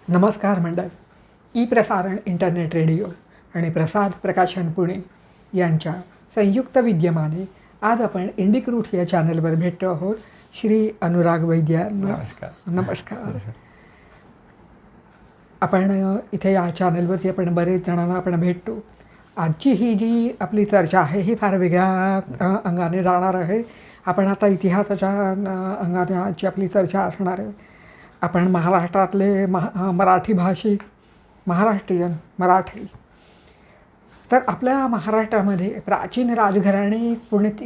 नमस्कार मंडळ. ई प्रसारण इंटरनेट रेडिओ आणि प्रसाद प्रकाशन पुणे यांच्या संयुक्त विद्यमाने आज आपण इंडिक रूट्स या चॅनलवर भेटतो आहोत. श्री अनुराग वैद्य. नमस्कार. नमस्कार. आपण इथे या चॅनलवरती आपण बरेच जणांना आपण भेटतो. आजची ही जी आपली चर्चा आहे ही फार वेगळ्या अंगाने जाणार आहे. आपण आता इतिहासाच्या अंगाने आजची आपली चर्चा असणार आहे. आपण महाराष्ट्रातले मराठी भाषिक, महाराष्ट्रीयन, मराठी. तर आपल्या महाराष्ट्रामध्ये प्राचीन राजघराणी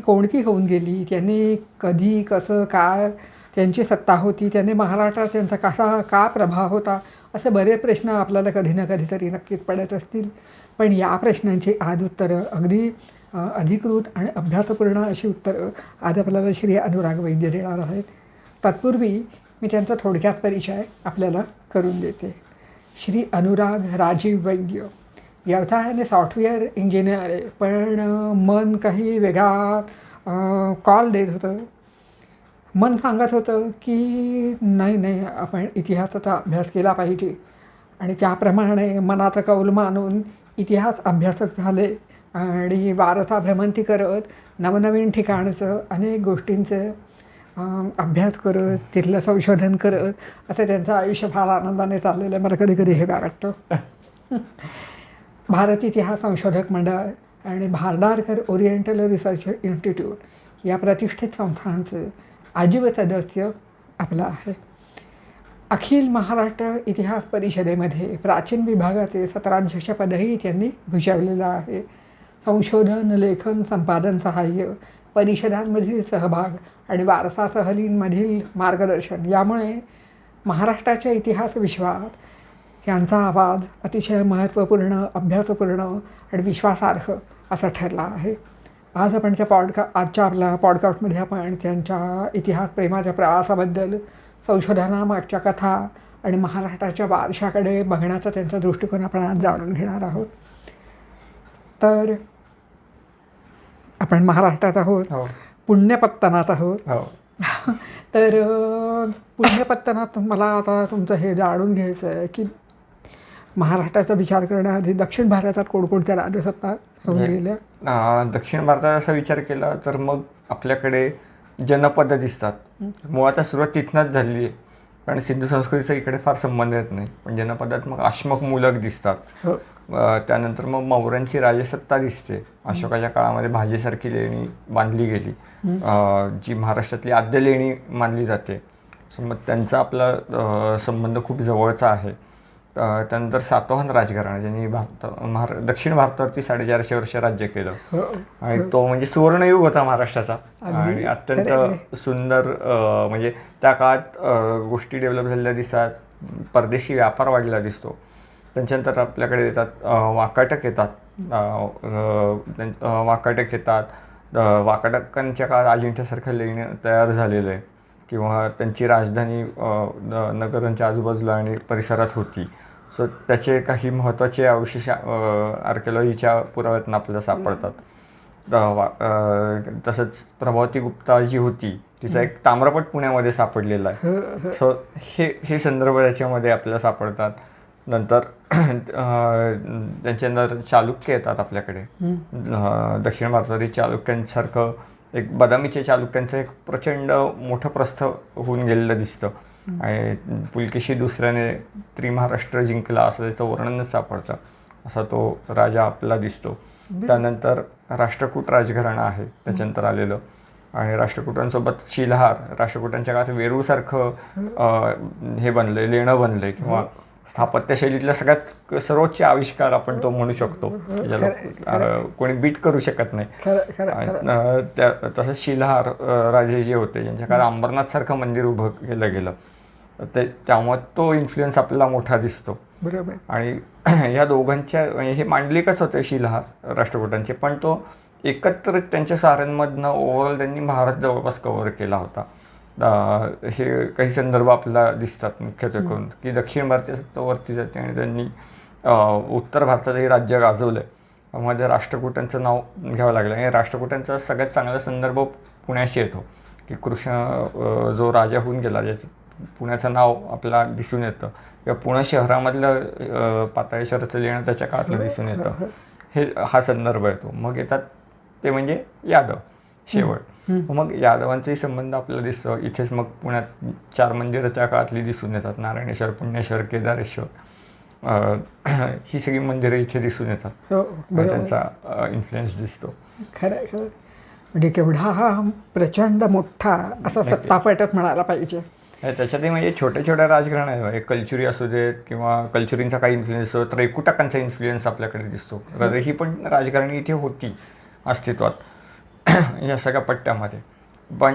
कोणती होऊन गेली, त्यांनी कधी, कसं, काय त्यांची सत्ता होती, त्यांनी महाराष्ट्रात त्यांचा का प्रभाव होता, असे बरेच प्रश्न आपल्याला कधी ना कधीतरी नक्कीच पडत असतील. पण या प्रश्नांची आज उत्तरं अगदी अधिकृत आणि अभ्यासपूर्ण अशी उत्तरं आज आपल्याला श्री अनुराग वैद्य देणार आहेत. तत्पूर्वी मी त्यांचा थोडक्यात परिचय आपल्याला करून देते. श्री अनुराग राजीव वैद्य व्यवसायाने सॉफ्टवेअर इंजिनियर आहे, पण मन काही वेगळा कॉल देत होतं. मन सांगत होतं की नाही आपण इतिहासाचा अभ्यास केला पाहिजे, आणि त्याप्रमाणे मनाचा कौल मानून इतिहास अभ्यासक झाले आणि वारसा भ्रमंती करत नवनवीन ठिकाणचं अनेक गोष्टींचं अभ्यास करत, तिथलं संशोधन करत असं त्यांचं आयुष्य फार आनंदाने चाललेलं आहे. मला कधी कधी हे वाटतं. भारत इतिहास संशोधक मंडळ आणि भारदारकर ओरिएंटल रिसर्च इन्स्टिट्यूट या प्रतिष्ठित संस्थांचं आजीव सदस्य आपलं आहे. अखिल महाराष्ट्र इतिहास परिषदेमध्ये प्राचीन विभागाचे सत्राध्यक्षपदही त्यांनी भूषवलेलं आहे. संशोधन, लेखन, संपादन सहाय्य, परिषदांमधील सहभाग आणि वारसा सहलींमधील मार्गदर्शन यामुळे महाराष्ट्राच्या इतिहास विश्वात यांचा आवाज अतिशय महत्त्वपूर्ण, अभ्यासपूर्ण आणि विश्वासार्ह असा ठरला आहे. आज आपण आजच्या आपल्या पॉडकास्टमध्ये आपण त्यांच्या इतिहास प्रेमाच्या प्रवासाबद्दल, संशोधनामागच्या कथा आणि महाराष्ट्राच्या वारशाकडे बघण्याचा त्यांचा दृष्टिकोन आपण आज जाणून घेणार आहोत. तर आपण महाराष्ट्रात आहोत. हो. पुण्यपत्तनात आहोत. हो. तर पुण्यपत्तनात मला आता तुमचं हे जाणून घ्यायचं आहे की महाराष्ट्राचा विचार करण्याआधी दक्षिण भारतात कोणकोणत्या राजसत्ता होऊन गेल्या? दक्षिण भारतात असा विचार केला तर मग आपल्याकडे जनपद दिसतात. मुळात सुरुवात तिथनंच झाली आहे, कारण सिंधू संस्कृतीचा इकडे फार संबंध येत नाही. पण जनपदात मग अश्मक मूलक दिसतात. हो. त्यानंतर मग मौर्यांची राजसत्ता दिसते. अशोकाच्या काळामध्ये भाजीसारखी लेणी बांधली गेली, जी महाराष्ट्रातली आद्य लेणी मानली जाते. मग त्यांचा आपला संबंध खूप जवळचा आहे. त्यानंतर सातवाहन राजघराणा ज्यांनी दक्षिण भारतावरती 450 वर्ष राज्य केलं, आणि तो म्हणजे सुवर्णयुग होता महाराष्ट्राचा. आणि अत्यंत सुंदर, म्हणजे त्या काळात गोष्टी डेव्हलप झालेल्या दिसतात. परदेशी व्यापार वाढलेला दिसतो. त्यांच्यानंतर आपल्याकडे येतात वाकाटक येतात. वाकाटकांच्या काळात अजिंठ्यासारखं लेणी तयार झालेलं आहे, किंवा त्यांची राजधानी नगरांच्या आजूबाजूला आणि परिसरात होती. सो त्याचे काही महत्त्वाचे अवशेष आर्किओलॉजीच्या पुराव्यातून आपल्याला सापडतात. तसंच प्रभावती गुप्ता जी होती तिचा एक ताम्रपट पुण्यामध्ये सापडलेला आहे. सो हे संदर्भ त्याच्यामध्ये आपल्याला सापडतात. नंतर त्यांच्यानंतर चालुक्य येतात आपल्याकडे. दक्षिण भारतातील चालुक्यांसारखं एक बदामीच्या चालुक्यांचं एक प्रचंड मोठं प्रस्थ होऊन गेलेलं दिसतं. आणि पुलकेशी दुसऱ्याने त्रिमहाराष्ट्र जिंकला असं त्याचं वर्णनच सापडतं. असा तो राजा आपला दिसतो. त्यानंतर राष्ट्रकूट राजघराणं आहे त्याच्यानंतर आलेलं, आणि राष्ट्रकूटांसोबत शिलाहार, राष्ट्रकूटांच्या काळात वेरूळसारखं हे बनलं आहे, लेणं बनलं आहे, किंवा स्थापत्यशैलीतला सगळ्यात सर्वोच्च आविष्कार आपण तो म्हणू शकतो, ज्याला कोणी बीट करू शकत नाही. तसंच शिलाहार राजे जे होते ज्यांच्या काळात अंबरनाथसारखं मंदिर उभं केलं गेलं, त्यामुळे तो इन्फ्लुएन्स आपल्याला मोठा दिसतो. बरोबर. आणि ह्या दोघांच्या हे मांडलिकच होते शिलाहार राष्ट्रकूटांचे, पण तो एकत्रित त्यांच्या साऱ्यांमधनं ओव्हरऑल त्यांनी भारत जवळपास कव्हर केला होता. हे काही संदर्भ आपल्याला दिसतात मुख्यत्वे करून की दक्षिण भारतीय सत्तावरती जाते आणि त्यांनी उत्तर भारतातही राज्य गाजवलं आहे. मध्ये राष्ट्रकूटांचं नाव घ्यावं लागलं, आणि राष्ट्रकूटांचा सगळ्यात चांगला संदर्भ पुण्याशी येतो की कृष्ण जो राजा होऊन गेला, पुण्याचं नाव आपला दिसून येतं किंवा पुणे शहरामधलं पाताळेश्वराचं लेणं त्याच्या काळातलं दिसून येतं. हा संदर्भ येतो. मग येतात ते म्हणजे यादव शेवट. मग यादवांचाही संबंध आपल्याला दिसतो इथेच. मग पुण्यात 4 मंदिराच्या काळातली दिसून येतात, नारायणेश्वर, पुण्येश्वर, केदारेश्वर. ही सगळी मंदिरं इथे दिसून येतात. त्यांचा इन्फ्लुएन्स दिसतो. खरं खरं. म्हणजे केवढा हा प्रचंड मोठा असा सत्तापटच म्हणायला पाहिजे. त्याच्यातही म्हणजे छोट्या छोट्या राजघराण आहे. कल्चुरी असू देत किंवा कल्चुरींचा काही इन्फ्लुएन्स असतो, त्रैकुटाकांचा इन्फ्लुएन्स आपल्याकडे दिसतो. ही पण राजघराणी इथे होती अस्तित्वात या सगळ्या पट्ट्यामध्ये. पण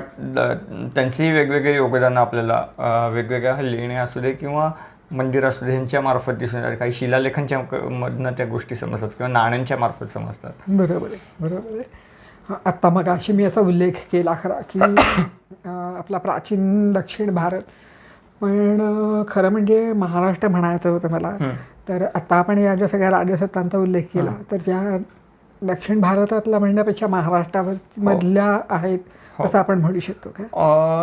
त्यांचीही वेगवेगळे योगदानं आपल्याला वेगवेगळ्या लेण्या असू दे किंवा मंदिर असू दे ह्यांच्या मार्फत दिसून येतात. काही शिलालेखांच्या मधनं त्या गोष्टी समजतात किंवा नाण्यांच्या मार्फत समजतात. बरोबर आहे, बरोबर आहे. आत्ता मग अशी मी याचा उल्लेख केला खरा की आपला प्राचीन दक्षिण भारत, पण खरं म्हणजे महाराष्ट्र म्हणायचं होतं मला. तर आता आपण या ज्या सगळ्या राजसत्तांचा उल्लेख केला तर त्या दक्षिण भारतातला म्हणण्यापेक्षा महाराष्ट्रावर मधल्या आहेत असं आपण म्हणू शकतो का?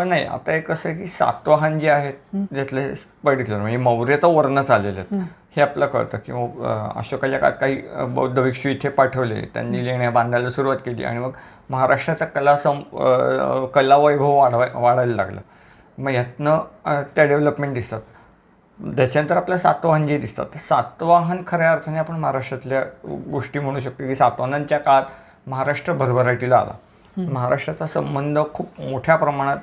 नाही, आता एक कसं आहे की सातवाहन जे आहेत ज्यातले पर्टिक्युलर म्हणजे मौर्याचं वर्णच आलेले आहेत हे आपलं कळतं. किंवा अशोकाच्या काळात काही बौद्ध भिक्षू इथे पाठवले, त्यांनी लेण्या बांधायला सुरुवात केली आणि मग महाराष्ट्राचा कला वैभव वाढायला लागलं. मग ह्यातनं त्या डेव्हलपमेंट दिसतात. त्याच्यानंतर आपल्या सातवाहन जे दिसतात, तर सातवाहन खऱ्या अर्थाने आपण महाराष्ट्रातल्या गोष्टी म्हणू शकतो की सातवाहनांच्या काळात महाराष्ट्र भरभराटीला आला. महाराष्ट्राचा संबंध खूप मोठ्या प्रमाणात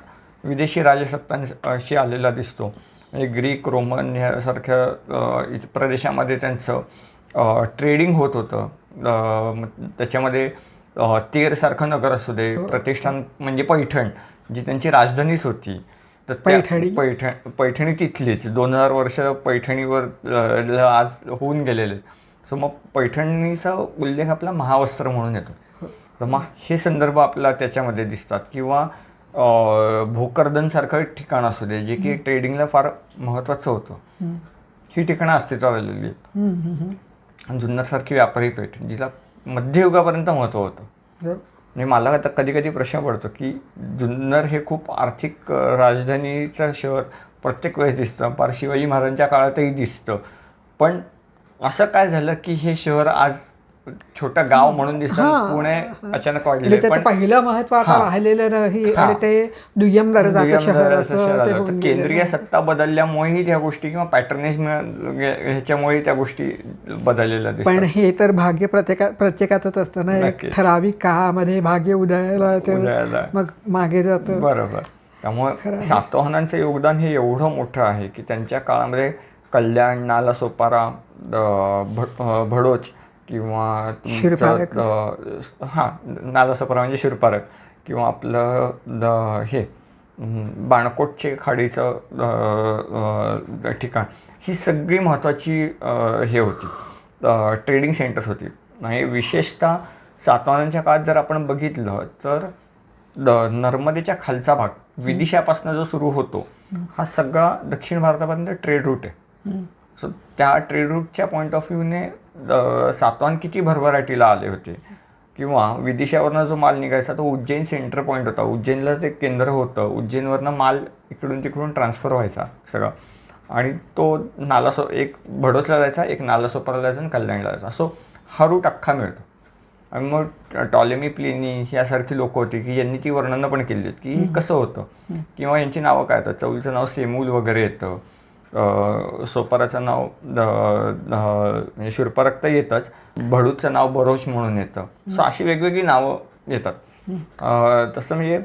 विदेशी राजसत्तांशी आलेला दिसतो. म्हणजे ग्रीक, रोमन ह्यासारख्या प्रदेशामध्ये त्यांचं ट्रेडिंग होत होतं. त्याच्यामध्ये तेरसारखं नगर असू दे, प्रतिष्ठान म्हणजे पैठण जी त्यांची राजधानीच होती. तर पैठणी तिथलीच 2000 वर्ष पैठणीवर आज होऊन गेलेले. सो मग पैठणीचा उल्लेख आपला महावस्त्र म्हणून येतो. तर मग हे संदर्भ आपल्याला त्याच्यामध्ये दिसतात. किंवा भोकरदनसारखं एक ठिकाण असू दे जे की ट्रेडिंगला फार महत्त्वाचं होतं. ही ठिकाणं अस्तित्वात आलेली आहेत. जुन्नरसारखी व्यापारी पेठ जिला मध्ययुगापर्यंत महत्त्व होतं. म्हणजे मला आता कधी कधी प्रश्न पडतो की जुन्नर हे खूप आर्थिक राजधानीचं शहर प्रत्येक वेळेस दिसतं, फार शिवाजी महाराजांच्या काळातही दिसतं. पण असं काय झालं की हे शहर आज छोटं गाव म्हणून दिसतं, पुणे अचानक वाढले. पण पहिलं महत्व आता राहिलेलं नाही आणि ते दुय्यम दर्जाचं शहर. केंद्रीय सत्ता बदलल्यामुळेही त्या गोष्टी किंवा पॅटर्नेज ह्याच्यामुळे त्या गोष्टी बदललेल्या दिसतात. पण हे तर भाग्य प्रत्येकाचंच असतं ना. एक ठराविक काळामध्ये भाग्य उदयाला मग मागे जातं. बरोबर. त्यामुळे सातवाहनांचं योगदान हे एवढं मोठं आहे की त्यांच्या काळामध्ये कल्याण, नालासोपारा, भडोच किंवा नालासोपारा म्हणजे शिरपारक किंवा आपलं हे बाणकोटचे खाडीचं ठिकाण, ही सगळी महत्त्वाची हे होती, ट्रेडिंग सेंटर्स होती. आणि विशेषतः सातवाहनांच्या काळात जर आपण बघितलं तर नर्मदेच्या खालचा भाग विदिशापासून जो सुरू होतो हा सगळा दक्षिण भारतापर्यंत ट्रेड रूट आहे. सो त्या ट्रेड रूटच्या पॉईंट ऑफ व्ह्यूने सातवाहन किती भरभराटीला आले होते. किंवा विदिशावरनं जो माल निघायचा तो उज्जैन सेंटर पॉईंट होता. उज्जैनला ते केंद्र होतं. उज्जैनवरनं माल इकडून तिकडून ट्रान्सफर व्हायचा सगळा आणि तो एक भडोसला जायचा, एक नालासोपाराला जायचा आणि कल्याणला जायचा. सो हा रूट अख्खा मिळतो. आणि मग टॉलेमी, प्लिनी यासारखी लोक होती की ज्यांनी ती वर्णनं पण केली आहेत की कसं होतं. किंवा यांची नावं काय येतात, चौलचं नाव सेमूल वगैरे येतं, सोपाराचं नाव म्हणजे शूरपारक तर येतंच, भडूचं नाव बरोच म्हणून येतं. सो अशी वेगवेगळी नावं येतात. तसं म्हणजे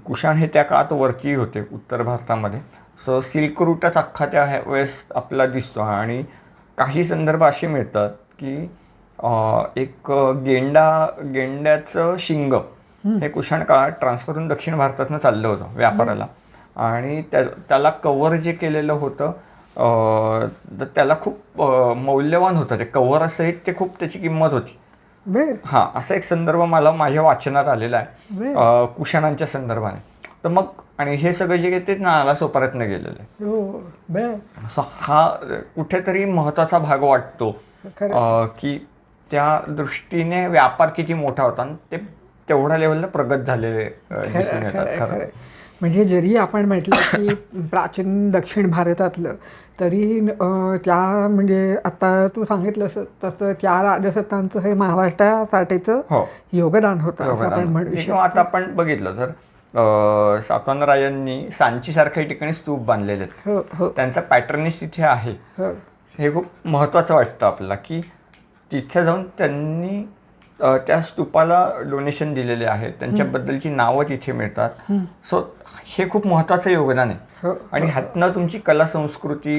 कुशाण हे त्या काळात वरती होते उत्तर भारतामध्ये. सो सिल्क रूटच अख्खा त्या वेळेस आपल्याला दिसतो. आणि काही संदर्भ असे मिळतात की एक गेंड्याचं शिंग हे कुशाण काळात ट्रान्सफर होऊन दक्षिण भारतातनं चाललं होतं व्यापाराला. आणि त्याला कव्हर जे केलेलं होतं तर त्याला खूप मौल्यवान होतं. ते कव्हरासहित ते खूप त्याची किंमत होती. हां, असा एक संदर्भ मला माझ्या वाचनात आलेला आहे कुशाणांच्या संदर्भाने. तर मग आणि हे सगळं जे ते नालासोपाऱ्यातनं गेलेलं आहे. सो हा कुठेतरी महत्त्वाचा भाग वाटतो की त्या दृष्टीने व्यापार किती मोठा होता आणि ते तेवढ्या लेवलला प्रगत झालेले दिसून येतात. खरं म्हणजे जरी आपण म्हटलं की प्राचीन दक्षिण भारतातलं तरी त्या म्हणजे आता तू सांगितलंस तसं त्या राजसत्तांचं हे महाराष्ट्रासाठीचं हो योगदान होतं असं आपण म्हणू किंवा शकतो. आता आपण बघितलं तर सातवाहन राजांनी सांचीसारख्या ठिकाणी स्तूप बांधलेले आहेत. हो हो त्यांचा पॅटर्निश तिथे आहे. हो हे खूप महत्त्वाचं वाटतं आपल्याला की तिथे जाऊन त्यांनी त्या स्तूपाला डोनेशन दिलेले आहे, त्यांच्याबद्दलची नावं तिथे मिळतात. सो हे खूप महत्त्वाचं योगदान आहे. हो आणि ह्यातनं तुमची कला संस्कृती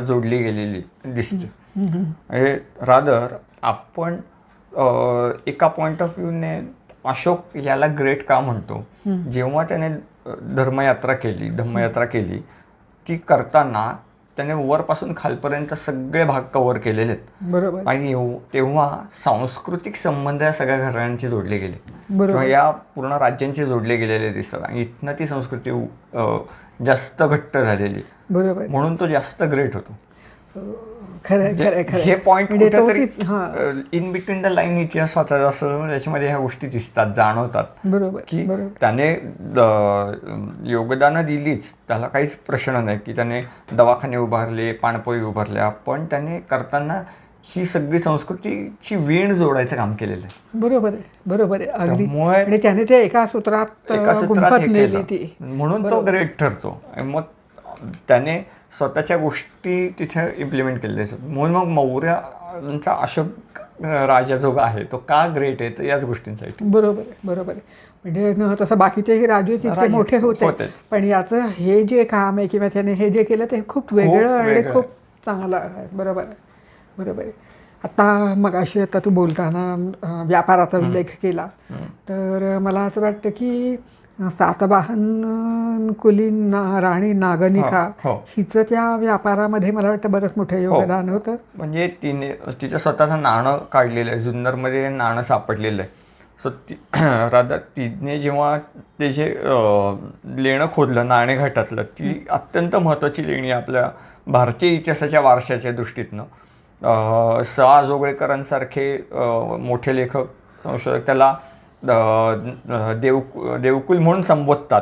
जोडली गेलेली दिसते. म्हणजे रादर आपण एका पॉईंट ऑफ व्ह्यूने अशोक याला ग्रेट का म्हणतो, जेव्हा त्याने धम्मयात्रा केली ती करताना त्याने वरपासून खालपर्यंत सगळे भाग कव्हर केलेले आहेत. बरोबर आणि तेव्हा सांस्कृतिक संबंध या सगळ्या घराण्यांचे जोडले गेले बरोबर किंवा या पूर्ण राज्यांचे जोडले गेलेले दिसतात. आणि इथनं ती संस्कृती जास्त घट्ट झालेली, बरोबर म्हणून तो जास्त ग्रेट होतो. खरं खरं खरं हे पॉईंट म्हणजे तो कुठेतरी हां इन बिटवीन द लाईन इतिहास वाचायचा असं त्याच्यामध्ये ह्या गोष्टी दिसतात, जाणवतात बरोबर की बरोबर त्याने योगदानं दिलीच, त्याला काहीच प्रश्न नाही की त्याने दवाखाने उभारले, पाणपोई उभारल्या, पण त्याने करताना ही सगळी संस्कृतीची वीण जोडायचं काम केलेलं आहे. बरोबर आहे अगदी. त्यामुळे आणि त्याने ते एका सूत्रात गुंफत हे नेली केलं. ती. म्हणून तो ग्रेट ठरतो. आणि मग त्याने स्वतःच्या गोष्टी तिथे इम्प्लिमेंट केलेल्या आहेत. म्हणून मग मौर्यांचा अशोक राजा जो आहे तो का ग्रेट आहे, तर याच गोष्टींसाठी. बरोबर आहे म्हणजे तसं बाकीचेही राजे तितके मोठे होते, होतेच. पण याचं हे जे काम आहे किंवा त्याने हे जे केलं ते खूप वेगळं आणि वेगळं खूप चांगलं आहे. बरोबर आहे. आता मगाशी आता तू बोलताना व्यापाराचा उल्लेख केला, तर मला असं वाटतं की सातवाहन कुलीन राणी नागनिका हो. हिचं त्या व्यापारामध्ये मला वाटतं बरंच मोठं योगदान होतं. म्हणजे तिचं स्वतःचं नाणं काढलेलं आहे, जुन्नरमध्ये नाणं सापडलेलं आहे. सो रादर तिने जेव्हा ते जे लेणं खोदलं नाणेघाटातलं, ती अत्यंत महत्त्वाची लेणी आपल्या भारतीय इतिहासाच्या वारशाच्या दृष्टीतनं. स.आ. जोगळेकरांसारखे मोठे लेखक संशोधक त्याला देवकुल म्हणून संबोधतात.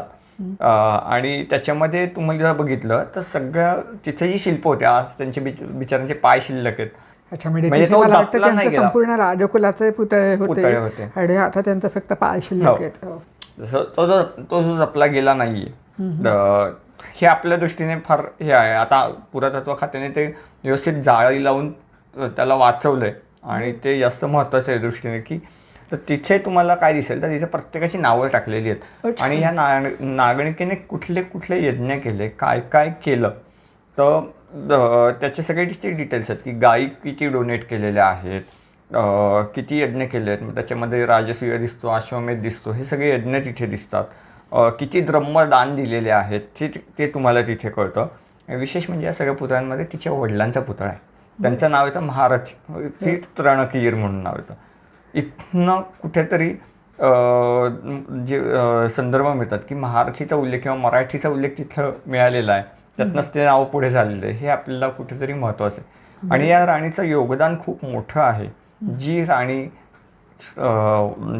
आणि त्याच्यामध्ये तुम्हाला जर बघितलं तर सगळ्या तिथे जी शिल्प होते, आज त्यांचे बिचारांचे पाय शिल्लक आहेत. अच्छा, म्हणजे म्हणजे तिथे तो मला वाटतं जपला नाही त्यांचं गेला. संपूर्ण राजकुलाचे पुतळे पुतळे होते होते. आणि आता त्यांचं फक्त पाय शिल्लक आहेत. हो. जसं तो जो जपला गेला नाहीये, हे आपल्या दृष्टीने फार हे आहे. आता पुरातत्व खात्याने ते व्यवस्थित जाळी लावून त्याला वाचवलंय आणि ते जास्त महत्त्वाचं आहे दृष्टीने. की तर तिथे तुम्हाला काय दिसेल तर तिथे प्रत्येकाची नावं टाकलेली आहेत. आणि ह्या नागरिकेने कुठले कुठले यज्ञ केले, काय काय केलं, तर त्याचे सगळे तिथे डिटेल्स आहेत की गायी किती डोनेट केलेल्या आहेत, किती यज्ञ केले आहेत. त्याच्यामध्ये राजसूय दिसतो, अश्वमेध दिसतो, हे सगळे यज्ञ तिथे दिसतात. किती द्रम्य दान दिलेले आहेत ते तुम्हाला तिथे कळतं. विशेष म्हणजे या सगळ्या पुतळ्यांमध्ये तिच्या वडिलांचा पुतळा आहे, त्यांचं नाव येतं महारथी त्रणकीर म्हणून नाव येतं. इथनं कुठेतरी जे संदर्भ मिळतात की महारथीचा उल्लेख किंवा मराठीचा उल्लेख तिथं मिळालेला आहे, त्यातनंच ते नाव पुढे झालेलं आहे. हे आपल्याला कुठेतरी महत्त्वाचं आहे. आणि या राणीचं योगदान खूप मोठं आहे. जी राणी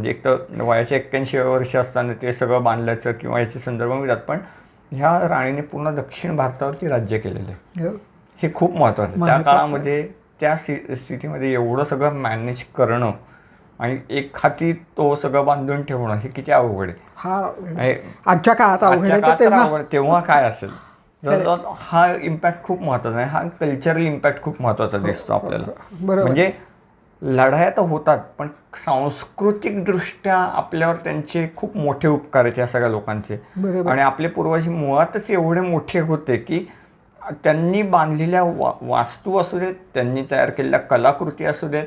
एक तर वयाच्या 81 वर्ष असताना ते सगळं बांधल्याचं किंवा याचे संदर्भ मिळतात, पण ह्या राणीने पूर्ण दक्षिण भारतावरती राज्य केलेलं आहे. हे खूप महत्त्वाचं आहे. त्या काळामध्ये त्या स्थितीमध्ये एवढं सगळं मॅनेज करणं आणि एक हाती तो सगळं बांधून ठेवणं हे किती अवघड आहे. आजच्या काळात अवघड, तेव्हा काय असेल. हा इम्पॅक्ट खूप महत्त्वाचा आहे. हा कल्चरल इम्पॅक्ट खूप महत्त्वाचा दिसतो आपल्याला. म्हणजे लढाया तर होतात, पण सांस्कृतिकदृष्ट्या आपल्यावर त्यांचे खूप मोठे उपकार आहेत या सगळ्या लोकांचे. आणि आपले पूर्वज मुळातच एवढे मोठे होते की त्यांनी बांधलेल्या वास्तू असू देत, त्यांनी तयार केलेल्या कलाकृती असू देत,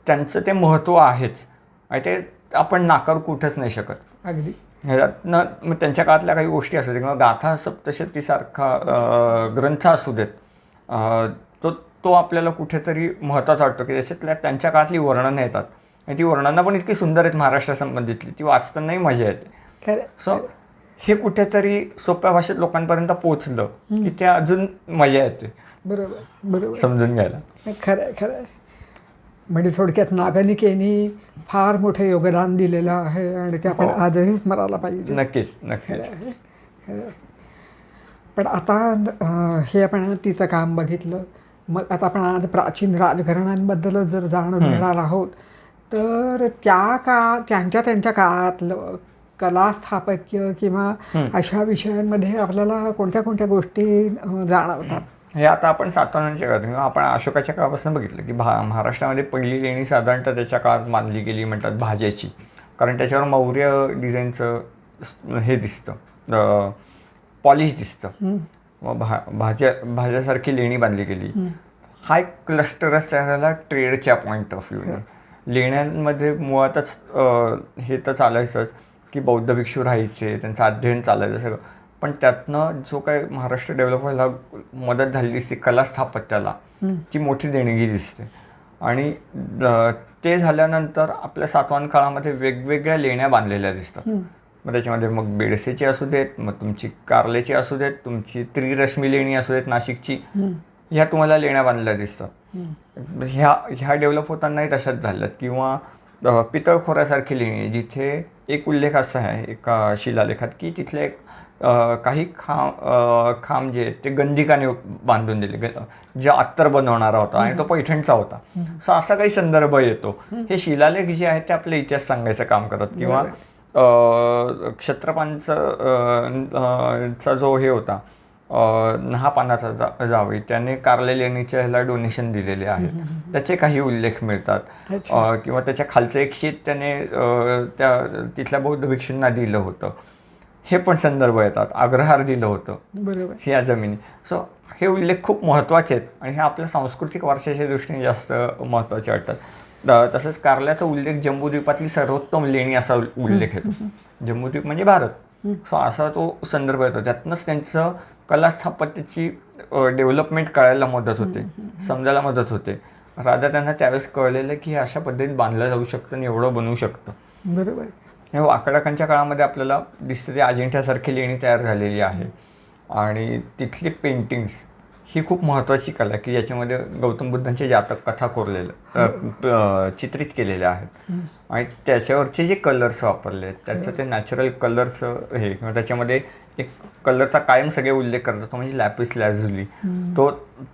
त्यांचं ते महत्त्व आहेच आणि ते आपण नाकार कुठंच नाही शकत. अगदी ह्याच्यातनं मग त्यांच्या काळातल्या काही गोष्टी असू देत किंवा गाथा सप्तशतीसारखा ग्रंथ असू देत, तो आपल्याला कुठेतरी महत्त्वाचा वाटतो की त्याच्यातल्या त्यांच्या काळातली वर्णनं येतात आणि ती वर्णनं पण इतकी सुंदर आहेत महाराष्ट्रासंबंधितली, ती वाचतानाही मजा येते. सो हे कुठेतरी सोप्या भाषेत लोकांपर्यंत पोचलं की ते अजून मजा येते. बरोबर समजून घ्यायला. खरं म्हणजे थोडक्यात नागनिकेने फार मोठे योगदान दिलेलं आहे आणि ते आपण आजही स्मरायला पाहिजे. नक्कीच. पण आता हे आपण तिचं काम बघितलं, मग आता आपण आज प्राचीन राजघराण्यांबद्दल जर जाणून घेणार आहोत, तर त्यांच्या काळातलं कला स्थापत्य किंवा अशा विषयांमध्ये आपल्याला कोणत्या कोणत्या गोष्टी जाणवतात? हे आता आपण सातवाहनांच्या काळात किंवा आपण अशोकाच्या काळापासून बघितलं की महाराष्ट्रामध्ये पहिली लेणी साधारणतः त्याच्या काळात बांधली गेली म्हणतात भाज्याची, कारण त्याच्यावर मौर्य डिझाईनचं हे दिसतं, पॉलिश दिसतं. मग भाज्यासारखी लेणी बांधली गेली. हा एक क्लस्टरच त्याला ट्रेडच्या पॉईंट ऑफ व्ह्यूने. लेण्यांमध्ये मुळातच हे तर चालायचंच की बौद्ध भिक्षू राहायचे, त्यांचं अध्ययन चालायचं सगळं, पण त्यातनं जो काय महाराष्ट्र डेव्हलप व्हायला मदत झाली दिसते कला स्थापत्याला, ती मोठी देणगी दिसते. आणि ते झाल्यानंतर आपल्या सातवाहन काळामध्ये वेगवेगळ्या लेण्या बांधलेल्या दिसतात. मग त्याच्यामध्ये मग बेडसेची असू देत, मग तुमची कार्लेची असू देत, तुमची त्रिरश्मी लेणी असू देत नाशिकची, ह्या तुम्हाला लेण्या बांधलेल्या दिसतात. ह्या डेव्हलप होतानाही तशाच झाल्यात. किंवा पितळखोऱ्यासारखी लेणी, जिथे एक उल्लेख असा आहे एका शिलालेखात की तिथले काही खांब जे आहेत ते गंधिकाने बांधून दिले, जे अत्तर बनवणारा होता आणि तो पैठणचा होता. सो असा काही संदर्भ येतो. हे शिलालेख जे आहेत ते आपले इतिहास सांगायचं काम करतात. किंवा क्षत्रपांचा जो हे होता नहापानाचा जावई, त्याने कार्ले लेणीच्या ह्याला डोनेशन दिलेले आहे, त्याचे काही उल्लेख मिळतात. किंवा त्याच्या खालचं एक शेत त्याने तिथल्या बौद्ध भिक्षूंना दिलं होतं, हे पण संदर्भ येतात. अग्रहार दिलं होतं बरोबर या जमिनी. सो हे उल्लेख खूप महत्त्वाचे आहेत आणि हे आपल्या सांस्कृतिक वारशाच्या दृष्टीने जास्त महत्त्वाचे वाटतात. तसंच कारल्याचा उल्लेख जम्बूद्वीपातली सर्वोत्तम लेणी असा उल्लेख येतो. जम्बूद्वीप म्हणजे भारत. सो असा तो संदर्भ येतो. त्यातनंच त्यांचं कला स्थापत्याची डेव्हलपमेंट कळायला मदत होते, समजायला मदत होते. राजा त्यांना त्यावेळेस कळलेलं की हे अशा पद्धतीत बांधलं जाऊ शकतं आणि एवढं बनवू शकतं. बरोबर. हे वाकडाकांच्या काळामध्ये आपल्याला दिसतं ते अजिंठ्यासारखी लेणी तयार झालेली आहे. आणि तिथली पेंटिंग्स ही खूप महत्त्वाची कला की याच्यामध्ये गौतम बुद्धांचे जातक कथा कोरलेलं चित्रित केलेल्या आहेत. आणि त्याच्यावरचे जे कलर्स वापरले आहेत त्याचं ते नॅचरल कलरचं हे, किंवा त्याच्यामध्ये एक कलरचा कायम सगळे उल्लेख करतात, तो म्हणजे लॅपिस लाजुली.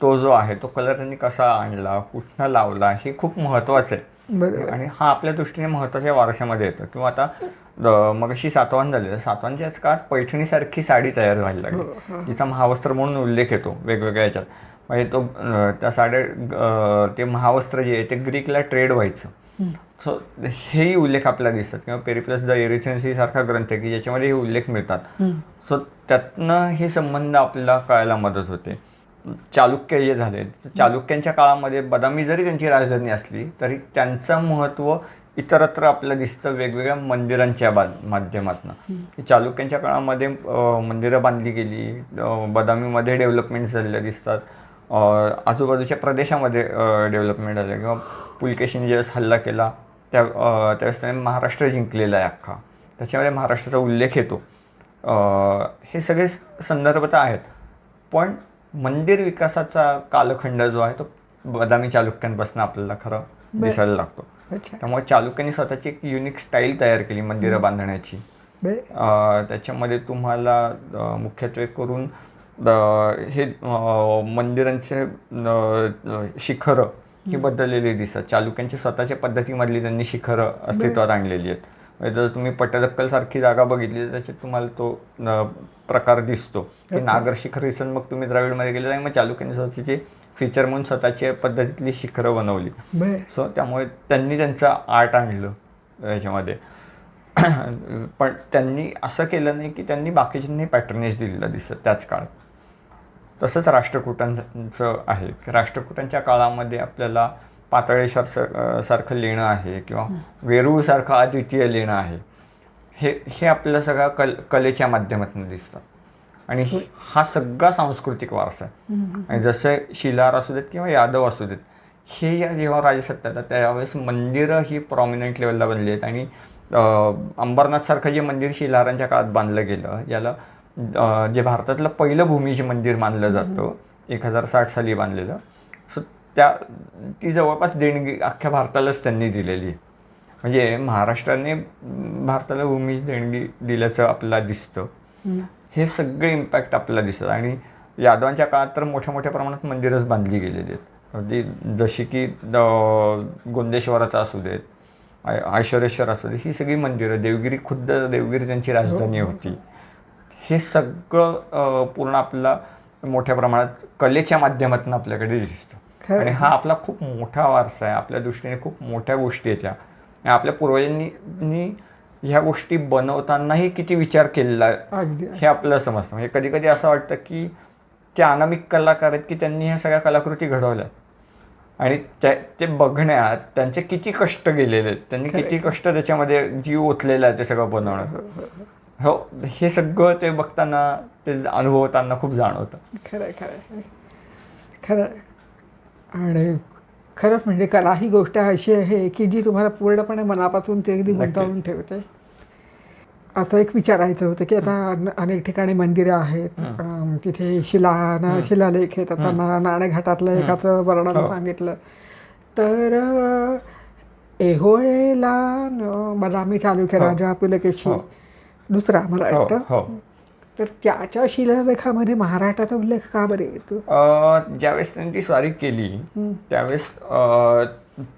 तो जो आहे तो कलर त्यांनी कसा आणला, कुठनं लावला, हे खूप महत्त्वाचं आहे. आणि हा आपल्या दृष्टीने महत्त्वाच्या वारशामध्ये येतं. किंवा आता मगाशी सातवाहन झालेलं, सातवाहनच्याच काळात पैठणीसारखी साडी तयार व्हायला लागली, जिचा महावस्त्र म्हणून उल्लेख येतो वेगवेगळ्या ह्याच्यात. म्हणजे त्या साड्या, ते महावस्त्र जे आहे ते ग्रीकला ट्रेड व्हायचं. सो हेही उल्लेख आपल्याला दिसतात. किंवा पेरिप्लस द एरिथेन्सी सारखा ग्रंथ आहे की ज्याच्यामध्ये हे उल्लेख मिळतात. सो त्यातनं हे संबंध आपल्याला कळायला मदत होते. चालुक्य जे झाले, चालुक्यांच्या काळामध्ये बदामी जरी त्यांची राजधानी असली तरी त्यांचं महत्त्व इतरत्र आपल्याला दिसतं वेगवेगळ्या मंदिरांच्या माध्यमातून. चालुक्यांच्या काळामध्ये मंदिरं बांधली गेली, बदामीमध्ये डेव्हलपमेंट झालेल्या दिसतात, आजूबाजूच्या प्रदेशामध्ये डेव्हलपमेंट झालं. किंवा पुलकेशीने ज्यावेळेस हल्ला केला त्यावेळेस त्याने महाराष्ट्र जिंकलेला आहे अख्खा, त्याच्यामध्ये महाराष्ट्राचा उल्लेख येतो. हे सगळे संदर्भ तर आहेत, पण मंदिर विकासाचा कालखंड जो आहे तो बदामी चालुक्यांपासून आपल्याला खरं दिसायला लागतो. त्यामुळे चालुक्यांनी स्वतःची एक युनिक स्टाईल तयार केली मंदिरं बांधण्याची. त्याच्यामध्ये तुम्हाला मुख्यत्वे करून हे मंदिरांचे शिखरं ही बदललेली दिसतात. चालुक्यांच्या स्वतःच्या पद्धतीमधली त्यांनी शिखरं अस्तित्वात आणलेली आहेत. जर तुम्ही पट्टदक्कलसारखी जागा बघितली तर त्याच्यात तुम्हाला तो प्रकार दिसतो की नागर शिखर दिसन. मग तुम्ही द्राविडमध्ये गेले आणि मग चालुक्यांनी स्वतःचे फीचर म्हणून स्वतःच्या पद्धतीतली शिखरं बनवली. सो त्यामुळे त्यांनी त्यांचं आर्ट आणलं याच्यामध्ये. पण त्यांनी असं केलं नाही की त्यांनी बाकीच्यांनी पॅटर्नेज दिलेलं दिसतं त्याच काळात. तसंच राष्ट्रकूटांचं आहे की राष्ट्रकूटांच्या काळामध्ये आपल्याला पाताळेश्वर सारखं लेणं आहे किंवा वेरूळसारखं अद्वितीय लेणं आहे. हे आपल्याला सगळ्या कलेच्या माध्यमातून दिसतं. आणि हा सगळा सांस्कृतिक वारसा आहे. आणि जसं शिलार असू देत किंवा यादव असू देत, हे जेव्हा राजसत्ता येतात त्यावेळेस मंदिरं ही प्रॉमिनंट लेवलला बनली आहेत. आणि अंबरनाथसारखं जे मंदिर शिलारांच्या काळात बांधलं गेलं, याला जे भारतातलं पहिलं भूमीजी मंदिर मानलं जातं, 1060 साली बांधलेलं. सो ती जवळपास देणगी अख्ख्या भारतालाच त्यांनी दिलेली आहे. म्हणजे महाराष्ट्राने भारताला भूमीची देणगी दिल्याचं आपल्याला दिसतं. हे सगळे इम्पॅक्ट आपल्याला दिसतात. आणि यादवांच्या काळात तर मोठ्या मोठ्या प्रमाणात मंदिरच बांधली गेलेली आहेत. अगदी जशी की गोंदेश्वराचं असू देत, ऐश्वरेश्वर असू दे, ही सगळी मंदिरं, देवगिरी, खुद्द देवगिरी त्यांची राजधानी होती. हे सगळं पूर्ण आपला मोठ्या प्रमाणात कलेच्या माध्यमातून आपल्याकडे दिसतं. आणि हा आपला खूप मोठा वारसा आहे. आपल्या दृष्टीने खूप मोठ्या गोष्टी आहेत ह्या. आणि आपल्या पूर्वजांनी ह्या गोष्टी बनवतानाही किती विचार केलेला आहे हे आपल्याला समजतं. म्हणजे कधी कधी असं वाटतं की ते अनामिक कलाकार आहेत की त्यांनी ह्या सगळ्या कलाकृती घडवल्या आणि ते बघण्यात त्यांचे किती कष्ट गेलेले आहेत, त्यांनी किती कष्ट त्याच्यामध्ये जीव ओतलेला आहे ते सगळं बनवणं. हो, हे सगळं ते बघताना, ते अनुभवताना खूप जाणवतं. खरं खरं खरं. आणि खरंच म्हणजे कला ही गोष्ट अशी आहे की जी तुम्हाला पूर्णपणे मनापासून ते अगदी गुंतवून ठेवते. आता एक विचारायचं होतं की आता अनेक ठिकाणी मंदिरं आहेत, तिथे शिलालेख आहेत. आता नाणेघाटातलं एकाचं वर्णन सांगितलं तर ऐहोळेला बदामी चालुक्य राजा पुलकेशी दुसरा मला वाटतं, तर त्याच्या शिलालेखामध्ये महाराष्ट्राचा उल्लेख का बरे येतो? ज्यावेळेस त्यांनी ती स्वारी केली त्यावेळेस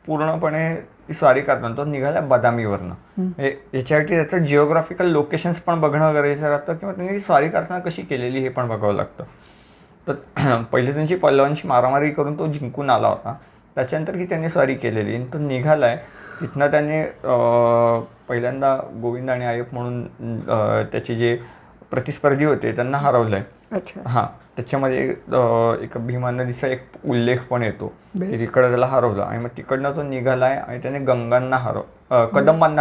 पूर्णपणे ती स्वारी करताना तो निघाला बदामीवरनं. याच्यासाठी त्याचं जिओग्राफिकल लोकेशन्स पण बघणं गरजेचं राहतं किंवा त्यांनी ती स्वारी करताना कशी केलेली हे पण बघावं लागतं. तर पहिले त्यांची पल्लवांशी मारामारी करून तो जिंकून आला होता. त्याच्यानंतर की त्यांनी स्वारी केलेली आणि तो निघाला आहे. तिथनं त्याने पहिल्यांदा गोविंद आणि आय्यप म्हणून त्याचे जे प्रतिस्पर्धी होते त्यांना हरवलं आहे. हां, त्याच्यामध्ये एक भीमा नदीचा एक उल्लेख पण येतो की तिकडं त्याला हरवलं आणि मग तिकडनं तो निघाला आहे आणि त्याने कदंबांना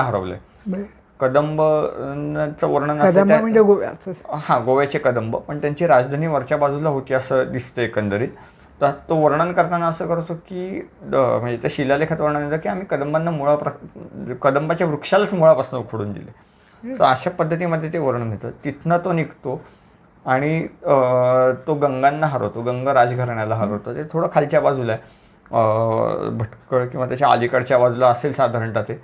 हरवलं आहे. कदंबचं वर्णन असं म्हणजे गोव्याचं, हां, गोव्याचे कदंब, पण त्यांची राजधानी वरच्या बाजूला होती असं दिसतं एकंदरीत. तर तो वर्णन करताना असं करतो की म्हणजे त्या शिलालेखात वर्णन येतं की आम्ही कदंबांना कदंबाच्या वृक्षालाच मुळापासून उखडून दिले. तर अशा पद्धतीमध्ये ते वर्णन येतं. तिथनं तो निघतो आणि तो गंगांना हरवतो, गंगा राजघराण्याला हरवतो. ते थोडं खालच्या बाजूला आहे, भटकळ किंवा त्याच्या अलीकडच्या बाजूला असेल साधारणतः ते.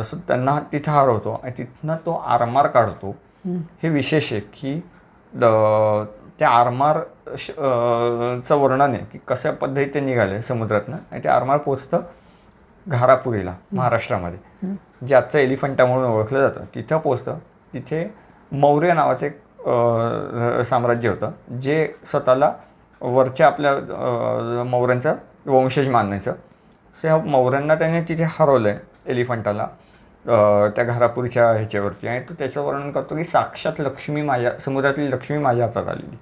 सो त्यांना तिथं हरवतो आणि तिथनं तो आरमार काढतो. हे विशेष आहे की त्या आरमार चं वर्णन आहे की कशा पद्धतीने निघाले समुद्रातनं आणि ते आरमार पोचतं घारापुरीला महाराष्ट्रामध्ये, जे आजचं एलिफंटा म्हणून ओळखलं जातं. तिथं पोचतं. तिथे मौर्य नावाचं एक साम्राज्य होतं जे स्वतःला वरच्या आपल्या मौर्यांचा वंशज मानायचं. सो ह्या मौर्यांना त्याने तिथे हरवलं आहे एलिफंटाला त्या घारापुरीच्या ह्याच्यावरती. आणि तो त्याचं वर्णन करतो की साक्षात लक्ष्मी माझ्या समुद्रातली लक्ष्मी माझ्या हातात आलेली.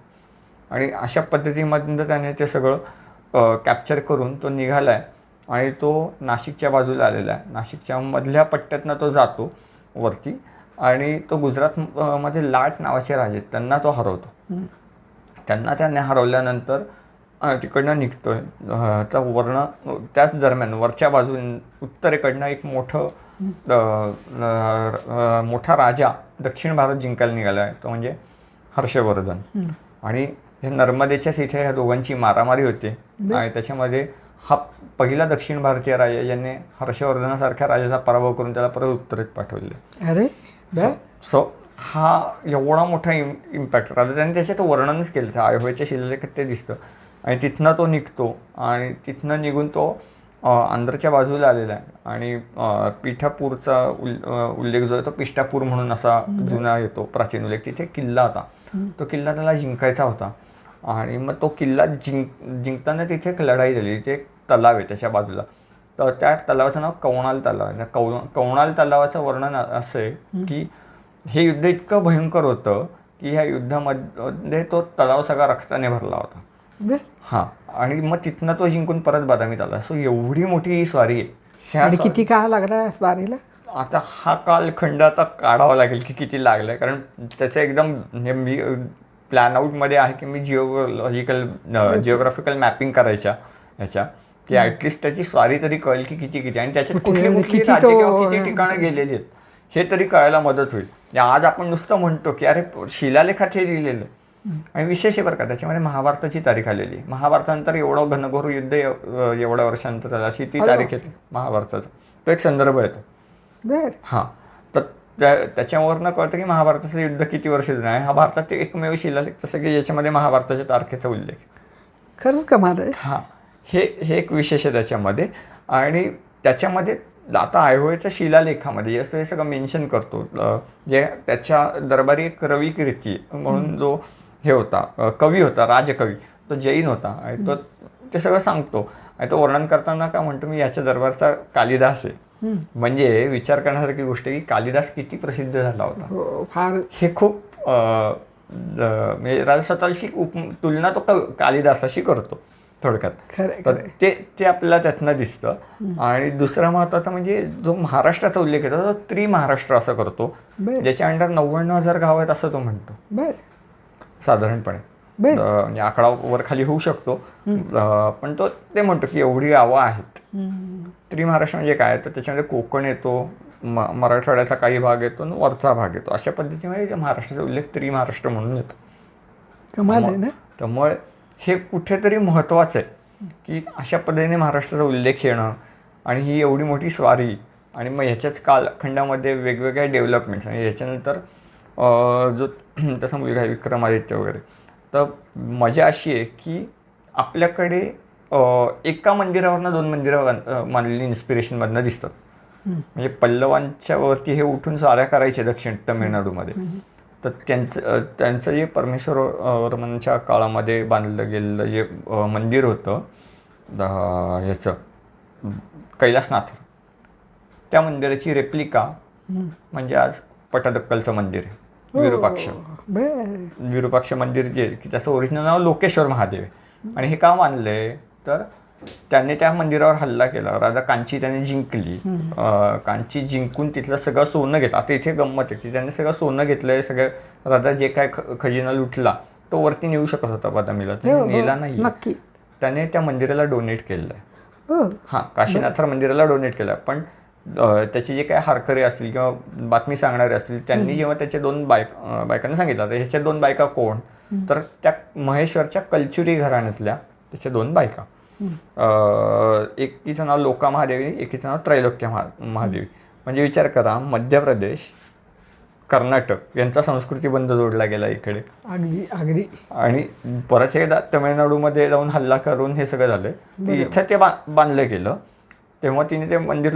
आणि अशा पद्धतीमधनं त्याने ते सगळं कॅप्चर करून तो निघाला आहे आणि तो नाशिकच्या बाजूला आलेला आहे. नाशिकच्या मधल्या पट्ट्यातनं तो जातो वरती आणि तो गुजरात मध्ये लाट नावाचे राजे आहेत त्यांना तो हरवतो. त्याने हरवल्यानंतर तिकडनं निघतोय. वर्ण त्याच दरम्यान वरच्या बाजून उत्तरेकडनं एक मोठा राजा दक्षिण भारत जिंकायला निघाला आहे, तो म्हणजे हर्षवर्धन. आणि हे नर्मदेच्याच इथे ह्या दोघांची मारामारी होते आणि त्याच्यामध्ये हा पहिला दक्षिण भारतीय राजा ज्याने हर्षवर्धनासारख्या राजाचा पराभव करून त्याला परत उत्तरेत पाठवले. अरे सो हा एवढा मोठा इम्पॅक्ट राजा त्याने त्याच्यात वर्णनच केलं. त्या आयहोळच्या शिलालेखात ते दिसतं. आणि तिथनं तो निघतो आणि तिथनं निघून तो आंध्रच्या बाजूला आलेला आहे. आणि पिठापूरचा उल्लेख जो आहे तो पिष्टापूर म्हणून असा जुना येतो प्राचीन उल्लेख. तिथे किल्ला होता. तो किल्ला त्याला जिंकायचा होता आणि मग तो किल्ला जिंकताना तिथे एक लढाई झाली. तिथे एक तलाव आहे त्याच्या बाजूला. तर त्या तलावाचं नाव कवणाल तलाव आहे. कवणाल तलावाचं वर्णन असं आहे की हे युद्ध इतकं भयंकर होतं की ह्या युद्धामध्ये तो तलाव सगळा रक्ताने भरला होता. हां, आणि मग तिथनं तो जिंकून परत बदामीत आला. सो एवढी मोठी ही स्वारी आहे. किती काळ लागला स्वारीला? आता हा कालखंड आता काढावा लागेल की किती लागलाय, कारण त्याचं एकदम मी प्लॅन आउटमध्ये आहे की मी जिओग्राफिकल मॅपिंग करायच्या ह्याच्या की ॲटलिस्ट त्याची स्वारी तरी कळेल की किती आणि त्याच्यात कुठली कुठली राज्य किंवा किती ठिकाणं गेलेली आहेत हे तरी कळायला मदत होईल. आज आपण नुसतं म्हणतो की अरे शिलालेखात हे लिहिलेलं आहे. आणि विशेष आहे बरं का, त्याच्यामध्ये महाभारताची तारीख आलेली आहे. महाभारतानंतर एवढं घनघोर युद्ध एवढ्या वर्षानंतर झालं अशी ती तारीख येते महाभारताचा. तो एक संदर्भ येतो. हां, तर त्याच्यावरनं कळतं की महाभारताचं युद्ध किती वर्ष जुनं आहे. हा भारतात एकमेव शिलालेख तसं की ज्याच्यामध्ये महाभारताच्या तारखेचा उल्लेख. खरंच कमाल आहे. हां, हे एक विशेष आहे त्याच्यामध्ये. आणि त्याच्यामध्ये आता ऐहोळेच्या शिलालेखामध्ये जास्त हे सगळं मेन्शन करतो. जे त्याच्या दरबारी एक रविकीर्ती म्हणून जो हे होता कवी होता, राजकवी, तो जैन होता आणि तो ते सगळं सांगतो. आणि तो वर्णन करताना का म्हणतो, मी याच्या दरबारचा कालिदास आहे. म्हणजे विचार करण्यासारखी गोष्ट आहे की कालिदास किती प्रसिद्ध झाला होता. हो, फार. हे खूप म्हणजे राजा स्वतःशी तुलना तो कालिदासाशी करतो थोडक्यात. तर ते आपल्याला त्यातनं दिसतं. आणि दुसरा महत्त्वाचा म्हणजे जो महाराष्ट्राचा उल्लेख येतो तो त्रिमहाराष्ट्र असं करतो, ज्याच्या अंडर 99,000 गाव आहेत असं तो म्हणतो साधारणपणे. म्हणजे आकडा वर खाली होऊ शकतो, पण ते म्हणतो की एवढी गावं आहेत. त्रिमहाराष्ट्र म्हणजे काय, तर त्याच्यामध्ये कोकण येतो, मराठवाड्याचा काही भाग येतो आणि वरचा भाग येतो. अशा पद्धतीने महाराष्ट्राचा उल्लेख त्रिमहाराष्ट्र म्हणून येतो. कमाल आहे ना. त्यामुळे हे कुठेतरी महत्त्वाचं आहे की अशा पद्धतीने महाराष्ट्राचा उल्लेख येणं आणि ही एवढी मोठी स्वारी. आणि मग ह्याच्याच कालखंडामध्ये वेगवेगळ्या डेव्हलपमेंट्स. आणि याच्यानंतर जो तसा मुलगा आहे विक्रमादित्य वगैरे. तर मजा अशी आहे की आपल्याकडे एका मंदिरावरनं 2 मंदिरं मानलेली इन्स्पिरेशनमधनं दिसतात. म्हणजे पल्लवांच्या वरती हे उठून स्वाऱ्या करायचे दक्षिण तमिळनाडूमध्ये. तर त्यांचं जे परमेश्वरवर्मनच्या काळामध्ये बांधलं गेलेलं जे मंदिर होतं ह्याचं कैलासनाथ, त्या मंदिराची रेप्लिका म्हणजे आज पट्टदकलचं मंदिर आहे. विरूपाक्ष मंदिर जे की त्याचं ओरिजिनल नाव लोकेश्वर महादेव आहे. आणि हे का मानलं आहे, तर त्याने त्या मंदिरावर हल्ला केला. राजा कांची त्याने जिंकली. कांची जिंकून तिथलं सगळं सोनं घेतलं. आता इथे गंमत आहे की त्याने सगळं सोनं घेतलं आहे. सगळं राजा जे काय खजिना लुटला तो वरती नेऊ शकत होता बदामीला, नेला नाही. त्याने त्या मंदिराला डोनेट केलेलं आहे. हां, काशीनाथ मंदिराला डोनेट केलं आहे. पण त्याचे जे काय हारकरी असतील किंवा बातमी सांगणारे असतील त्यांनी जेव्हा त्याच्या 2 बायकांना सांगितलं, तर ह्याच्या 2 बायका कोण, तर त्या महेश्वरच्या कलचुरी घराण्यातल्या त्याच्या 2 बायका. एकीचं नाव लोका महादेवी, एकीचं नाव त्रैलोक्य महादेवी. म्हणजे विचार करा, मध्य प्रदेश, कर्नाटक यांचा संस्कृती बंद जोडला गेला इकडे. अगदी. आणि परत एकदा तमिळनाडूमध्ये जाऊन हल्ला करून हे सगळं झालं. इथं ते बांधलं गेलं. तेव्हा तिने ते मंदिर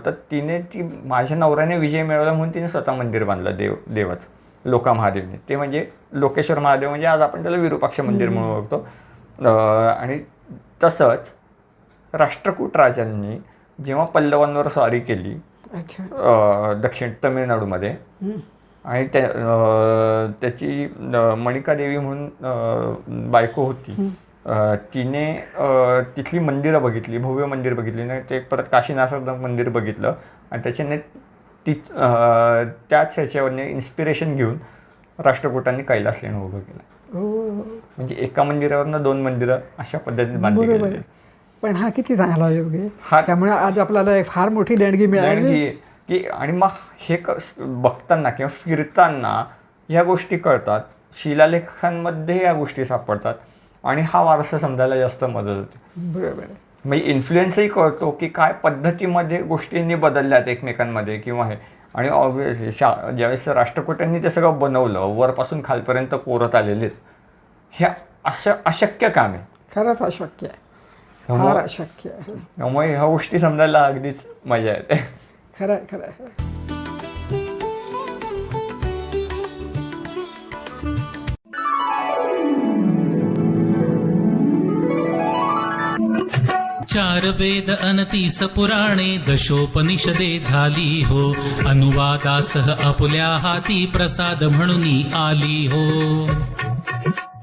तर ती माझ्या नवऱ्याने विजय मिळवला म्हणून तिने स्वतः मंदिर बांधलं देवाचं लोका महादेवने. ते म्हणजे लोकेश्वर महादेव, म्हणजे आज आपण त्याला विरूपाक्ष मंदिर म्हणून ओळखतो. आणि तसंच राष्ट्रकूट राजांनी जेव्हा पल्लवांवर स्वारी केली दक्षिण तमिळनाडूमध्ये, आणि त्याची मणिका देवी म्हणून बायको होती, तिने तिथली मंदिरं बघितली, भव्य मंदिर बघितली नाही, ते परत काशीनाथ मंदिर बघितलं. आणि त्याच्याने त्याच ह्याच्यावरने इन्स्पिरेशन घेऊन राष्ट्रकूटांनी कैलास लेणं उभं केलं. म्हणजे एका मंदिरावरनं 2 मंदिरं अशा पद्धतीने बांधली गेली. पण हा किती चांगला योग आहे. त्यामुळे आज आपल्याला फार मोठी देणगी मिळाली की. आणि मग हे बघताना किंवा फिरताना ह्या गोष्टी कळतात, शिलालेखांमध्ये या गोष्टी सापडतात आणि हा वारसा समजायला जास्त मदत होते. बरोबर. म्हणजे इन्फ्लुएन्सही कळतो की काय पद्धतीमध्ये गोष्टींनी बदलल्यात एकमेकांमध्ये किंवा हे. आणि ऑब्व्हियसली ज्यावेळेस राष्ट्रकूटांनी ते सगळं बनवलं, वरपासून खालपर्यंत कोरत आलेले, हे अशक्य काम आहे. खरंच अशक्य आहे, फार अशक्य आहे. त्यामुळे ह्या गोष्टी समजायला अगदीच मजा येते. खरं. चार वेद अनतीस पुराणे दशोपनिषदे झाली हो. अनुवादासह आपुल्या हाती प्रसाद म्हणून आली हो.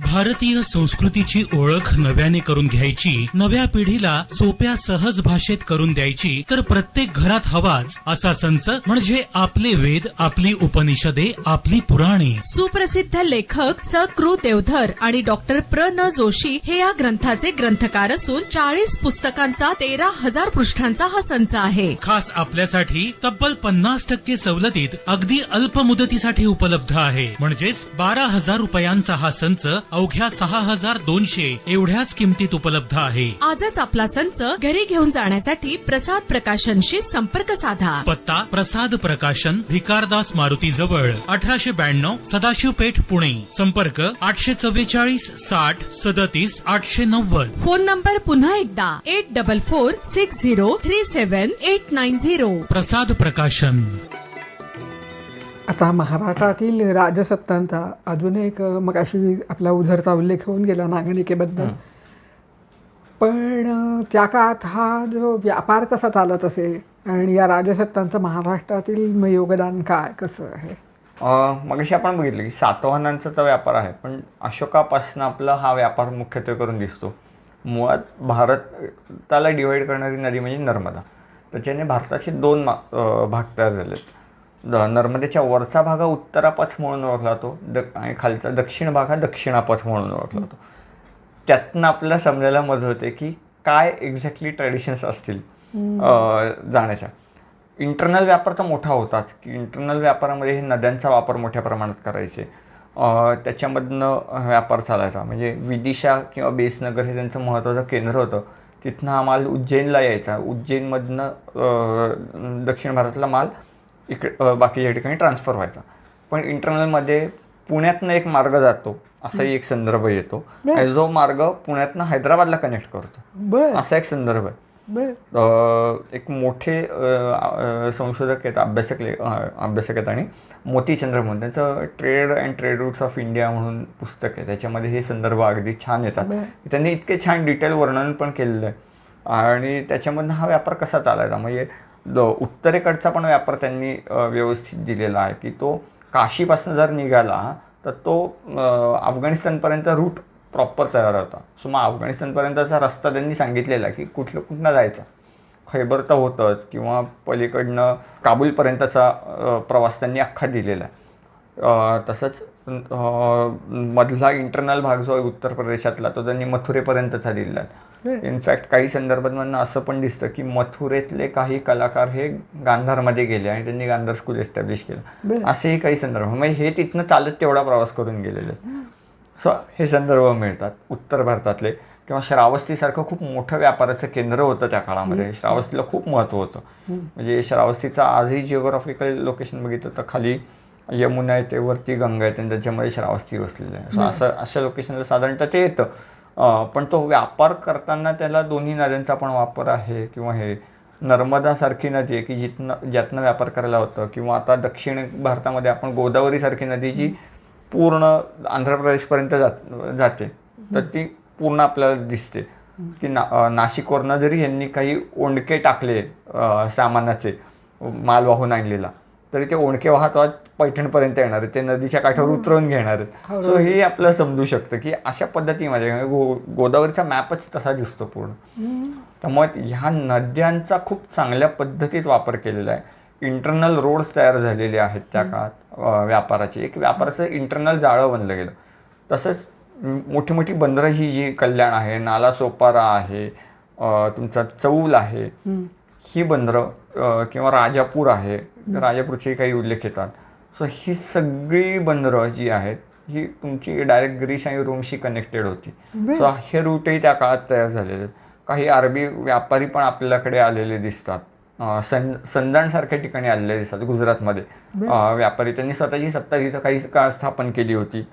भारतीय संस्कृतीची ओळख नव्याने करून घ्यायची, नव्या पिढीला सोप्या सहज भाषेत करून द्यायची, तर प्रत्येक घरात हवाच असा संच म्हणजे आपले वेद, आपली उपनिषदे, आपली पुराणे. सुप्रसिद्ध लेखक स कृ देवधर आणि डॉक्टर प्र न जोशी हे या ग्रंथाचे ग्रंथकार असून 40 पुस्तकांचा 13,000 पृष्ठांचा हा संच आहे. खास आपल्यासाठी तब्बल 50% सवलतीत अगदी अल्प मुदतीसाठी उपलब्ध आहे. म्हणजेच 12,000 रुपयांचा हा संच अवघ्या 6,200 एवढ्याच किमतीत उपलब्ध आहे. आजच आपला संच घरी घेऊन जाण्यासाठी प्रसाद प्रकाशनशी संपर्क साधा. पत्ता प्रसाद प्रकाशन, भिकारदास मारुती जवळ, 1892 सदाशिव पेठ, पुणे. संपर्क 844 60 37 890. फोन नंबर पुन्हा एकदा 8446037890. प्रसाद प्रकाशन. आता महाराष्ट्रातील राजसत्तांचा अजून एक मगाशी आपला उधरचा उल्लेख होऊन गेला नागरिकेबद्दल. पण त्या काळात हा जो व्यापार कसा चालत असे आणि या राजसत्तांचं महाराष्ट्रातील योगदान काय कसं आहे? मगाशी आपण बघितलं की सातवाहनांचा तर व्यापार आहे, पण अशोकापासून आपला हा व्यापार मुख्यत्वे करून दिसतो. मुळात भारताला डिवाईड करणारी नदी म्हणजे नर्मदा. त्याच्याने भारताचे 2 भाग तयार झालेत. नर्मदेच्या वरचा भाग हा उत्तरापथ म्हणून ओळखला जातो आणि खालचा दक्षिण भाग हा दक्षिणापथ म्हणून ओळखला जातो. त्यातनं आपल्याला समजायला मदत होते की काय एक्झॅक्टली ट्रॅडिशन्स असतील जाण्याच्या. इंटरनल व्यापार तर मोठा होताच की इंटरनल व्यापारामध्ये हे नद्यांचा वापर मोठ्या प्रमाणात करायचे. त्याच्यामधनं व्यापार चालायचा. म्हणजे विदिशा किंवा बेसनगर हे त्यांचं महत्त्वाचं केंद्र होतं. तिथनं हा माल उज्जैनला यायचा. उज्जैनमधनं दक्षिण भारतातला माल बाकीच्या ठिकाणी ट्रान्सफर व्हायचा. पण इंटरनलमध्ये पुण्यातनं एक मार्ग जातो असाही एक संदर्भ येतो आणि जो मार्ग पुण्यातनं हैदराबादला कनेक्ट करतो असा एक संदर्भ आहे. एक मोठे संशोधक आहेत, अभ्यासक आहेत आणि मोतीचंद्र म्हणून त्यांचं trade and trade routes of India म्हणून पुस्तक आहे. त्याच्यामध्ये हे संदर्भ अगदी छान येतात. त्यांनी इतके छान डिटेल वर्णन पण केलेलं आहे आणि त्याच्यामधनं हा व्यापार कसा चालायचा. म्हणजे उत्तरेकडचा पण व्यापार त्यांनी व्यवस्थित दिलेला आहे की तो काशीपासून जर निघाला तर तो अफगाणिस्तानपर्यंत रूट प्रॉपर तयार होता. सो मग अफगाणिस्तानपर्यंतचा रस्ता त्यांनी सांगितलेला की कुठनं जायचा. खैबर तर होतंच किंवा पलीकडनं काबूलपर्यंतचा प्रवास त्यांनी अख्खा दिलेला आहे. तसंच मधला इंटरनल भाग जो आहे उत्तर प्रदेशातला तो त्यांनी मथुरेपर्यंतचा दिलेला आहे. इनफॅक्ट काही संदर्भांमधनं असं पण दिसतं की मथुरेतले काही कलाकार हे गांधारमध्ये गेले आणि त्यांनी गांधार स्कूल एस्टॅब्लिश केलं. असेही काही संदर्भ म्हणजे हे तिथनं चालत तेवढा प्रवास करून गेलेले. सो हे संदर्भ मिळतात उत्तर भारतातले. किंवा श्रावस्तीसारखं खूप मोठं व्यापाराचं केंद्र होतं त्या काळामध्ये. श्रावस्तीला खूप महत्त्व होतं. म्हणजे श्रावस्तीचं आजही जिओग्राफिकल लोकेशन बघितलं तर खाली यमुना आहे, ते वरती गंगा आहे आणि त्याच्यामध्ये श्रावस्ती वसलेलं आहे. सो अशा लोकेशनला साधारणतः ते येतं. पण तो व्यापार करताना त्याला दोन्ही नद्यांचा पण वापर आहे. किंवा हे नर्मदासारखी नदी आहे की ज्यातनं व्यापार करायला होतं. किंवा आता दक्षिण भारतामध्ये आपण गोदावरीसारखी नदी जी पूर्ण आंध्र प्रदेशपर्यंत जाते तर ती पूर्ण आपल्याला दिसते की नाशिकवरनं जरी यांनी काही ओंडके टाकले सामानाचे माल वाहून आणलेला तरी ते ओंडके वाहत पैठणपर्यंत येणार आहेत. ते नदीच्या काठावर उतरवून घेणार आहेत. सो हे आपल्याला समजू शकतं की अशा पद्धतीमध्ये गोदावरीचा मॅपच तसा दिसतो पूर्ण. त्यामुळे ह्या नद्यांचा खूप चांगल्या पद्धतीत वापर केलेला आहे. इंटरनल रोड्स तयार झालेले आहेत त्या काळात व्यापाराचे. एक व्यापाराचं इंटरनल जाळं बनलं गेलं. तसंच मोठी मोठी बंदरं ही जी कल्याण आहे, नालासोपारा आहे, तुमचा चौल आहे, ही बंदरं किंवा राजापूर आहे, राजापूरचे काही उल्लेख येतात. सो ही सगळी बंदरं जी आहेत ही तुमची डायरेक्ट ग्रीस आणि रोमशी कनेक्टेड होती. सो हे रूटही त्या काळात तयार झालेले आहेत. काही अरबी व्यापारी पण आपल्याकडे आलेले दिसतात. संदाणसारख्या ठिकाणी आलेले दिसतात गुजरातमध्ये व्यापारी. त्यांनी स्वतःची सत्ता तिथं काही काळ स्थापन केली होती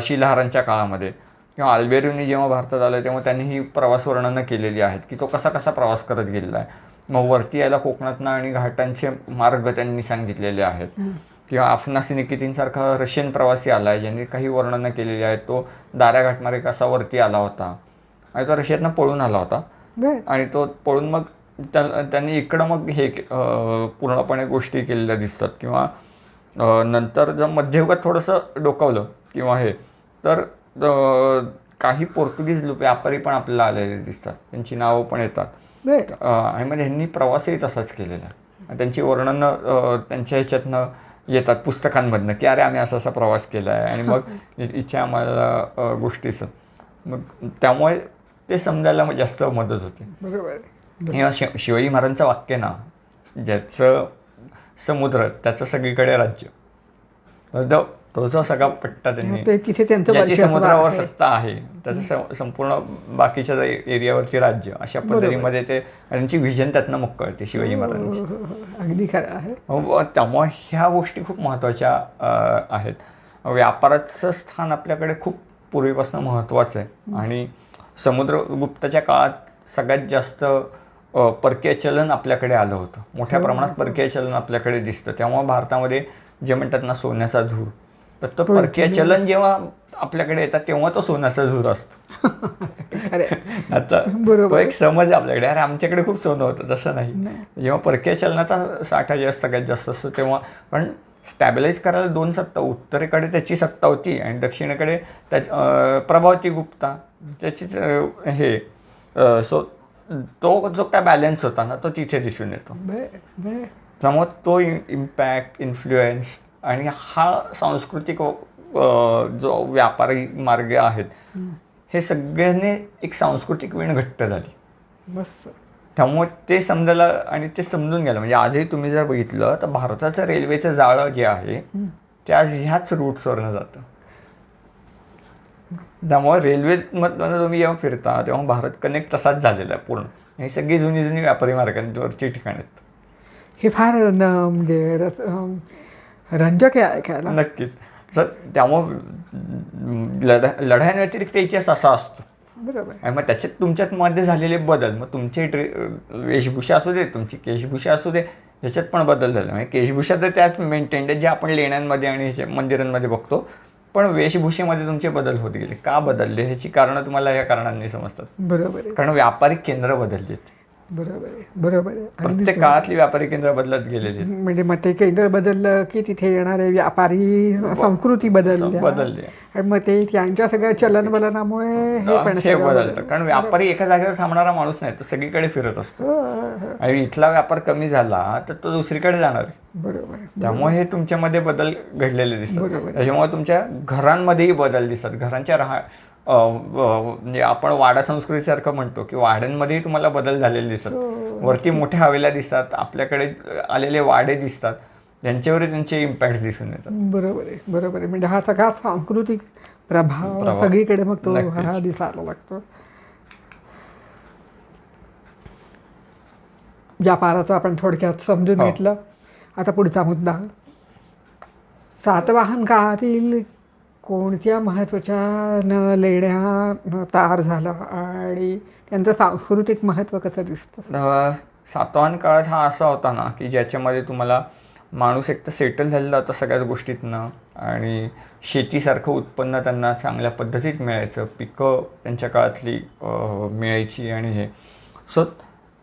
शिलाहारांच्या काळामध्ये. किंवा अल्बेरुनी जेव्हा भारतात आलं तेव्हा त्यांनी ही प्रवास वर्णनं केलेली आहेत की तो कसा प्रवास करत गेलेला आहे. मग वरती यायला कोकणातनं आणि घाटांचे मार्ग त्यांनी सांगितलेले आहेत. किंवा अफनासी निकितींसारखा रशियन प्रवासी आला आहे ज्यांनी काही वर्णनं केलेली आहेत. तो दाऱ्या घाटमारे कसा वरती आला होता आणि तो रशियातनं पळून आला होता आणि तो पळून मग त्यांनी इकडं मग हे पूर्णपणे गोष्टी केलेल्या दिसतात. किंवा नंतर जर मध्ययुगात थोडंसं डोकावलं किंवा हे तर काही पोर्तुगीज व्यापारी पण आपल्याला आलेले दिसतात. त्यांची नावं पण येतात. आणि म्हणजे ह्यांनी प्रवासही तसाच केलेला आहे. त्यांची वर्णनं त्यांच्या ह्याच्यातनं येतात पुस्तकांमधनं की अरे आम्ही असा प्रवास केला आहे आणि मग इथे आम्हाला गोष्टीचं मग त्यामुळे ते समजायला जास्त मदत होते. किंवा शिवाजी महाराजांचं वाक्य ना, ज्याचं समुद्र त्याचं सगळीकडे राज्य. द तो जो सगळा पट्टा त्यांनी, ते तिथे त्यांचं ज्याची वर्चस्व समुद्रावर आहे. सत्ता आहे, त्याचं संपूर्ण बाकीच्या एरियावरती राज्य, अशा पद्धतीमध्ये ते, त्यांची व्हिजन त्यातनं मग कळते शिवाजी महाराजांची. अगदी खरं आहे. त्यामुळे ह्या गोष्टी खूप महत्त्वाच्या आहेत. व्यापाराचं स्थान आपल्याकडे खूप पूर्वीपासून महत्त्वाचं आहे आणि समुद्रगुप्ताच्या काळात सगळ्यात जास्त परकीय चलन आपल्याकडे आलं होतं. मोठ्या प्रमाणात परकीय चलन आपल्याकडे दिसतं. त्यामुळे भारतामध्ये जे म्हणतात ना सोन्याचा धूर, तर तो परकीय चलन जेव्हा आपल्याकडे येतात तेव्हा तो सोन्याचा धूर असतो. आता तो एक समज आहे आपल्याकडे, अरे आमच्याकडे खूप सोनं होतं, तसं नाही. जेव्हा परकीय चलनाचा साठा जास्त सगळ्यात जास्त असतो तेव्हा, पण स्टॅबिलाईज करायला दोन सत्ता, उत्तरेकडे त्याची सत्ता होती आणि दक्षिणेकडे प्रभावती गुप्ता त्याचीच हे, सो तो जो काय बॅलन्स होता ना तो तिथे दिसून येतो. त्यामुळे तो इम्पॅक्ट, इन्फ्लुएन्स आणि हा सांस्कृतिक जो व्यापारी मार्ग आहेत हे सगळ्यांनी एक सांस्कृतिक वीण घट्ट झाली. त्यामुळे ते समजायला आणि ते समजून घ्यायला, म्हणजे आजही तुम्ही जर बघितलं तर भारताचं रेल्वेचं जाळं जे आहे ते आज ह्याच रूट्सवरनं जातं. त्यामुळे रेल्वेमधनं तुम्ही जेव्हा फिरता तेव्हा भारत कनेक्ट तसाच झालेला आहे पूर्ण. ही सगळी जुनी जुनी व्यापारी मार्गांवरची ठिकाण आहेत. हे फार म्हणजे रंजक आहे ऐकायला. नक्कीच. तर त्यामुळं लढ्यांव्यतिरिक्त इतिहास असा असतो. बरोबर. आणि मग त्याच्यात तुमच्यात मध्ये झालेले बदल, मग तुमचे वेशभूषा असू दे, तुमची केशभूषा असू दे, ह्याच्यात पण बदल झाले. म्हणजे केशभूषा तर त्याच मेंटेन्ड जे आपण लेण्यांमध्ये आणि मंदिरांमध्ये बघतो, पण वेशभूषेमध्ये तुमचे बदल होत गेले. का बदलले ह्याची कारणं तुम्हाला या कारणांनी समजतात. बरोबर आहे. कारण व्यापारिक केंद्र बदलली आहेत. बरोबर आहे. बरोबर आहे. प्रत्येक काळातली व्यापारी केंद्र बदलत गेलेली आहेत. म्हणजे मग ते केंद्र बदललं की तिथे येणारे व्यापारी संस्कृती बदलली आणि मग ते त्यांच्या सगळ्या चलनवलनामुळे हे बदलतं. कारण व्यापारी एका जागेवर थांबणारा माणूस नाही, तो सगळीकडे फिरत असतो आणि इथला व्यापार कमी झाला तर तो दुसरीकडे जाणार आहे. बरोबर. त्यामुळे हे तुमच्यामध्ये बदल घडलेले दिसतात. त्याच्यामुळे तुमच्या घरांमध्येही बदल दिसतात. घरांच्या म्हणजे आपण वाडा संस्कृतीसारखं म्हणतो की वाड्यांमध्येही तुम्हाला बदल झालेले दिसतात. वरती मोठ्या हवेल्या दिसतात, आपल्याकडे आलेले वाडे दिसतात, ज्यांच्यावर त्यांचे इम्पॅक्ट दिसून येतात. बरोबर आहे. बरोबर आहे. म्हणजे हा सगळा सांस्कृतिक प्रभाव सगळीकडे मग तो हा दिसायला लागतो. व्यापाराचं आपण थोडक्यात समजून घेतलं. आता पुढचा मुद्दा, सातवाहन काळातील कोणत्या महत्त्वाच्या लेण्या तयार झाल्या आणि त्यांचं सांस्कृतिक महत्त्व कसं दिसतं? सातवाहन काळात हा असा होता ना की ज्याच्यामध्ये तुम्हाला माणूस एक तर सेटल झालेला होता सगळ्याच गोष्टीतनं आणि शेतीसारखं उत्पन्न त्यांना चांगल्या पद्धतीत मिळायचं, पिकं त्यांच्या काळातली मिळायची आणि हे, सो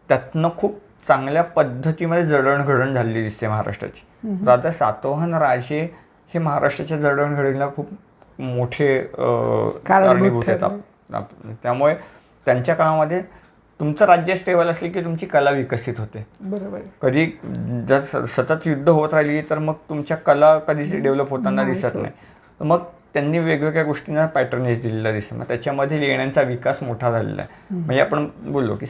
त्यातनं खूप चांगल्या पद्धतीमध्ये जडणघडण झालेली दिसते महाराष्ट्राची. तर आता सातवाहन राजे हे महाराष्ट्राच्या जडणघडणीला खूप मोठे कारणीभूत आहेत. त्यामुळे त्यांच्या काळामध्ये तुमचं राज्य स्टेबल असेल की तुमची कला विकसित होते. बरोबर. कधी जर सतत युद्ध होत राहिली तर मग तुमच्या कला कधीच डेव्हलप होताना दिसत नाही. मग त्यांनी वेगवेगळ्या गोष्टींना पॅटर्नेज दिलेला दिसतं. मग त्याच्यामध्ये लेण्यांचा विकास मोठा झालेला आहे. म्हणजे आपण बोललो की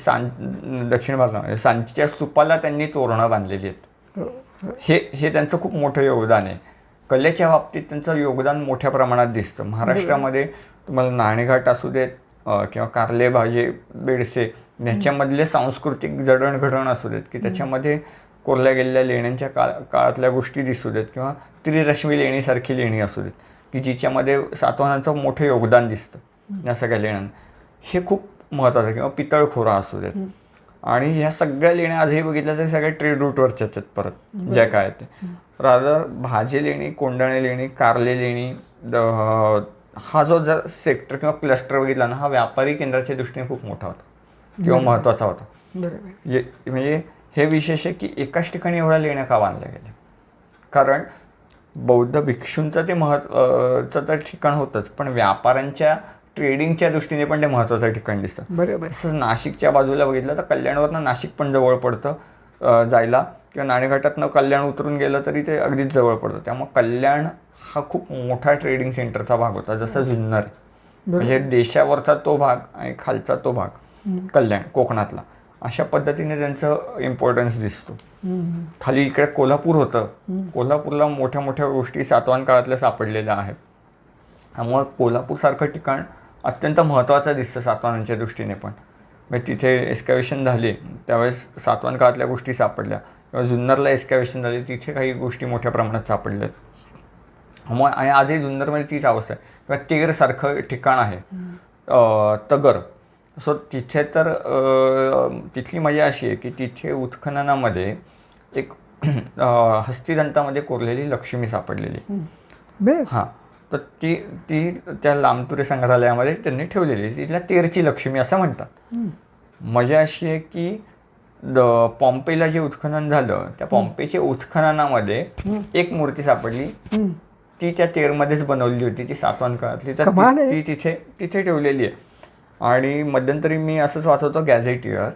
दक्षिण भारतामध्ये सांचीच्या स्तूपाला त्यांनी तोरणं बांधलेली आहेत. हे त्यांचं खूप मोठं योगदान आहे. कलेच्या बाबतीत त्यांचं योगदान मोठ्या प्रमाणात दिसतं. महाराष्ट्रामध्ये तुम्हाला नाणेघाट असू देत किंवा कारले भाजे बेडसे ह्याच्यामधले सांस्कृतिक जडणघडण असू देत की त्याच्यामध्ये कोरल्या गेलेल्या लेण्यांच्या काळातल्या गोष्टी दिसू देत किंवा त्रिरश्मी लेणीसारखी लेणी असू देत की जिच्यामध्ये सातवाहनांचं मोठं योगदान दिसतं या सगळ्या लेण्यांना, हे खूप महत्त्वाचं. किंवा पितळखोरा असू देत. आणि ह्या सगळ्या लेण्या आजही बघितल्या तर सगळ्या ट्रेड रूटवरच्याच आहेत परत ज्या काय ते. रादर भाजे लेणी, कोंडाणे लेणी, कारले लेणी, हा जो जर सेक्टर किंवा क्लस्टर बघितला ना हा व्यापारी केंद्राच्या दृष्टीने खूप मोठा होता किंवा महत्त्वाचा होता. म्हणजे हे विशेष आहे की एकाच ठिकाणी एवढ्या लेण्या का बांधल्या गेल्या, कारण बौद्ध भिक्षूंचं ते महत्त्वाचं तर ठिकाण होतंच, पण व्यापाऱ्यांच्या ट्रेडिंगच्या दृष्टीने पण ते महत्त्वाचं ठिकाण दिसतं. बरोबर. तसंच नाशिकच्या बाजूला बघितलं तर कल्याणवरनं नाशिक पण जवळ पडतं जायला किंवा नाणेघाटातनं कल्याण उतरून गेलं तरी ते अगदीच जवळ पडतं. त्यामुळे कल्याण हा खूप मोठा ट्रेडिंग सेंटरचा भाग होता, जसं जुन्नर आहे. म्हणजे देशावरचा तो भाग आणि खालचा तो भाग कल्याण कोकणातला अशा पद्धतीने त्यांचं इम्पॉर्टन्स दिसतो. खाली इकडे कोल्हापूर होतं. कोल्हापूरला मोठ्या मोठ्या गोष्टी सातवाहन काळातल्या सापडलेल्या आहेत. त्यामुळं कोल्हापूरसारखं ठिकाण अत्यंत महत्त्वाचं दिसतं सातवाहनांच्या दृष्टीने पण. म्हणजे तिथे एस्कॅवेशन झाले त्यावेळेस सातवाहन काळातल्या गोष्टी सापडल्या, किंवा जुन्नरला एस्कॅवेशन झाले तिथे काही गोष्टी मोठ्या प्रमाणात सापडल्यात. मग आणि आजही जुन्नरमध्ये तीच अवस्था आहे. किंवा तेरसारखं ठिकाण आहे तगर. सो तिथे तर तिथली मजा अशी आहे की तिथे उत्खननामध्ये एक हस्तिदंतामध्ये कोरलेली लक्ष्मी सापडलेली. हां, तर ती ती त्या लांबतुरे संग्रहालयामध्ये त्यांनी ठेवलेली. तिला तेरची लक्ष्मी असं म्हणतात. मजा अशी आहे की पॉम्पेला जे उत्खनन झालं त्या पॉम्पेच्या उत्खननामध्ये एक मूर्ती सापडली. ती त्या तेरमध्येच बनवली होती, ती सातवाहन काळातली. तर ती तिथे ठेवलेली आहे. आणि मध्यंतरी मी असंच वाचवतो गॅझेटियर,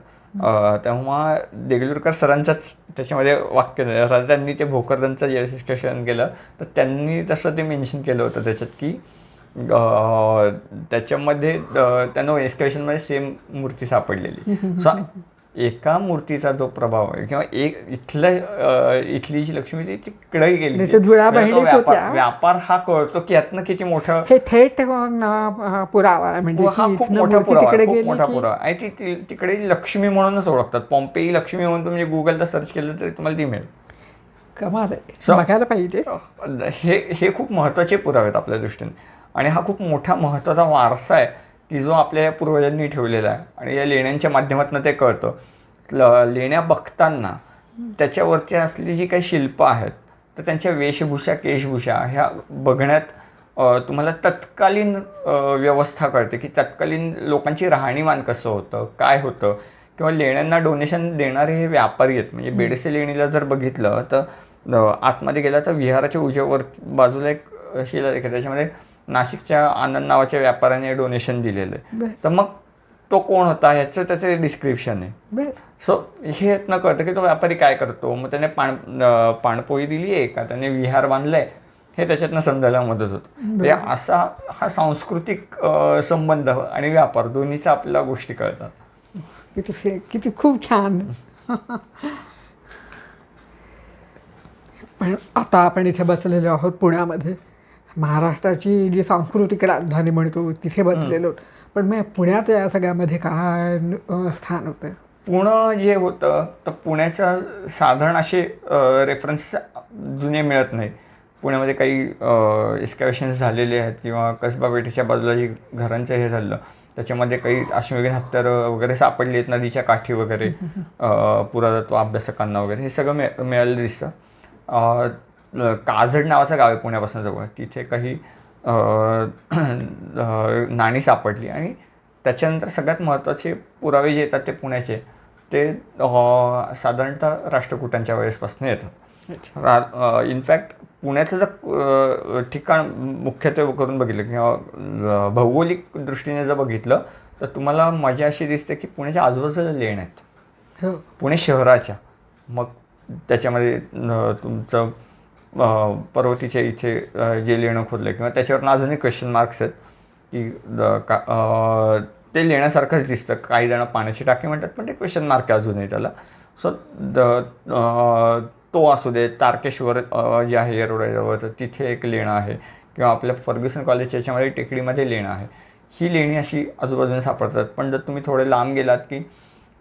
तेव्हा देगलूरकर सरांच्याच त्याच्यामध्ये वाक्य त्यांनी ते भोकरदनचं जे डिस्कशन केलं तर त्यांनी तसं ते मेन्शन केलं होतं त्याच्यात की त्याच्यामध्ये त्यांना एस्कॅवेशनमध्ये सेम मूर्ती सापडलेली. सो एका मूर्तीचा जो प्रभाव आहे किंवा इथली जी लक्ष्मी ती तिकडे गेली, व्यापार हा कळतो की यातनं किती मोठं हे थेट पुरावा म्हणजे हा खूप मोठा पुरावा आणि ती तिकडे लक्ष्मी म्हणूनच ओळखतात. पॉम्पेई लक्ष्मी म्हणून तुम्ही गुगलला सर्च केलं तरी तुम्हाला ती मिळेल. कमाल आहे, बघायला पाहिजे. हे खूप महत्त्वाचे पुरावे आहेत आपल्या दृष्टीने. आणि हा खूप मोठा महत्त्वाचा वारसा आहे की जो आपल्या पूर्वजांनी ठेवलेला आहे. आणि या लेण्यांच्या माध्यमातून ते कळतं. लेण्या बघताना त्याच्यावरती असलेली जी काही शिल्प आहेत तर त्यांच्या वेशभूषा केशभूषा ह्या बघण्यात तुम्हाला तत्कालीन व्यवस्था कळते की तत्कालीन लोकांची राहणीमान कसं होतं, काय होतं. किंवा लेण्यांना डोनेशन देणारे हे व्यापारी आहेत. म्हणजे बेडसे लेणीला जर बघितलं तर आतमध्ये गेला तर विहाराच्या उजव्यावर बाजूला एक शिलालेख आहे, त्याच्यामध्ये नाशिकच्या आनंद नावाच्या व्यापाऱ्याने डोनेशन दिलेलं आहे. तर मग तो कोण होता ह्याचं त्याचं डिस्क्रिप्शन आहे. सो हे यातनं कळतं की तो व्यापारी काय करतो. मग त्याने पाणपोई दिली आहे का, त्याने विहार बांधलं आहे, हे त्याच्यातनं समजायला मदत होतं. म्हणजे असा हा सांस्कृतिक संबंध आणि व्यापार दोन्हीचा आपल्याला गोष्टी कळतात. किती खूप छान. पण आता आपण इथे बसलेलो आहोत पुण्यामध्ये, महाराष्ट्राची जी सांस्कृतिक राजधानी म्हणतो तिथे बसलेलो. पण मग पुण्यात या सगळ्यामध्ये काय स्थान होतं? पुणं जे होतं तर पुण्याचं साधारण असे रेफरन्स जुने मिळत नाही. पुण्यामध्ये काही एस्कॅवेशन्स झालेले आहेत किंवा कसबा पेठेच्या बाजूला जी घरांचं हे झालं त्याच्यामध्ये काही अश्मयुगीन हत्यारं वगैरे सापडली आहेत नदीच्या काठी वगैरे, पुरातत्व अभ्यासकांना वगैरे हे सगळं मिळालेलं दिसतं. काजड नावाचं गाव आहे पुण्यापासून जवळ, तिथे काही नाणी सापडली. आणि त्याच्यानंतर सगळ्यात महत्त्वाचे पुरावे जे येतात ते पुण्याचे ते साधारणतः राष्ट्रकूटांच्या वेळेसपासून येतात. इनफॅक्ट पुण्याचं जर ठिकाण मुख्यत्वे करून बघितलं किंवा भौगोलिक दृष्टीने जर बघितलं तर तुम्हाला मजा अशी दिसते की पुण्याच्या आजूबाजूला लेण आहेत पुणे शहराच्या. मग त्याच्यामध्ये तुमचं पर्वतीच्या इथे जे लेणं खोदलं किंवा त्याच्यावरनं अजूनही क्वेश्चन मार्क्स आहेत की ते लेण्यासारखंच दिसतं. काही जणं पाण्याची टाकी म्हणतात पण ते क्वेश्चन मार्क आहे अजूनही त्याला. सो तो असू दे, तारकेश्वर जे आहे येरवड्याजवळचं तिथे एक लेणं आहे किंवा आपल्या फर्ग्युसन कॉलेजच्या याच्यामध्ये टेकडीमध्ये लेणं आहे. ही लेणी अशी आजूबाजूने सापडतात. पण जर तुम्ही थोडे लांब गेलात की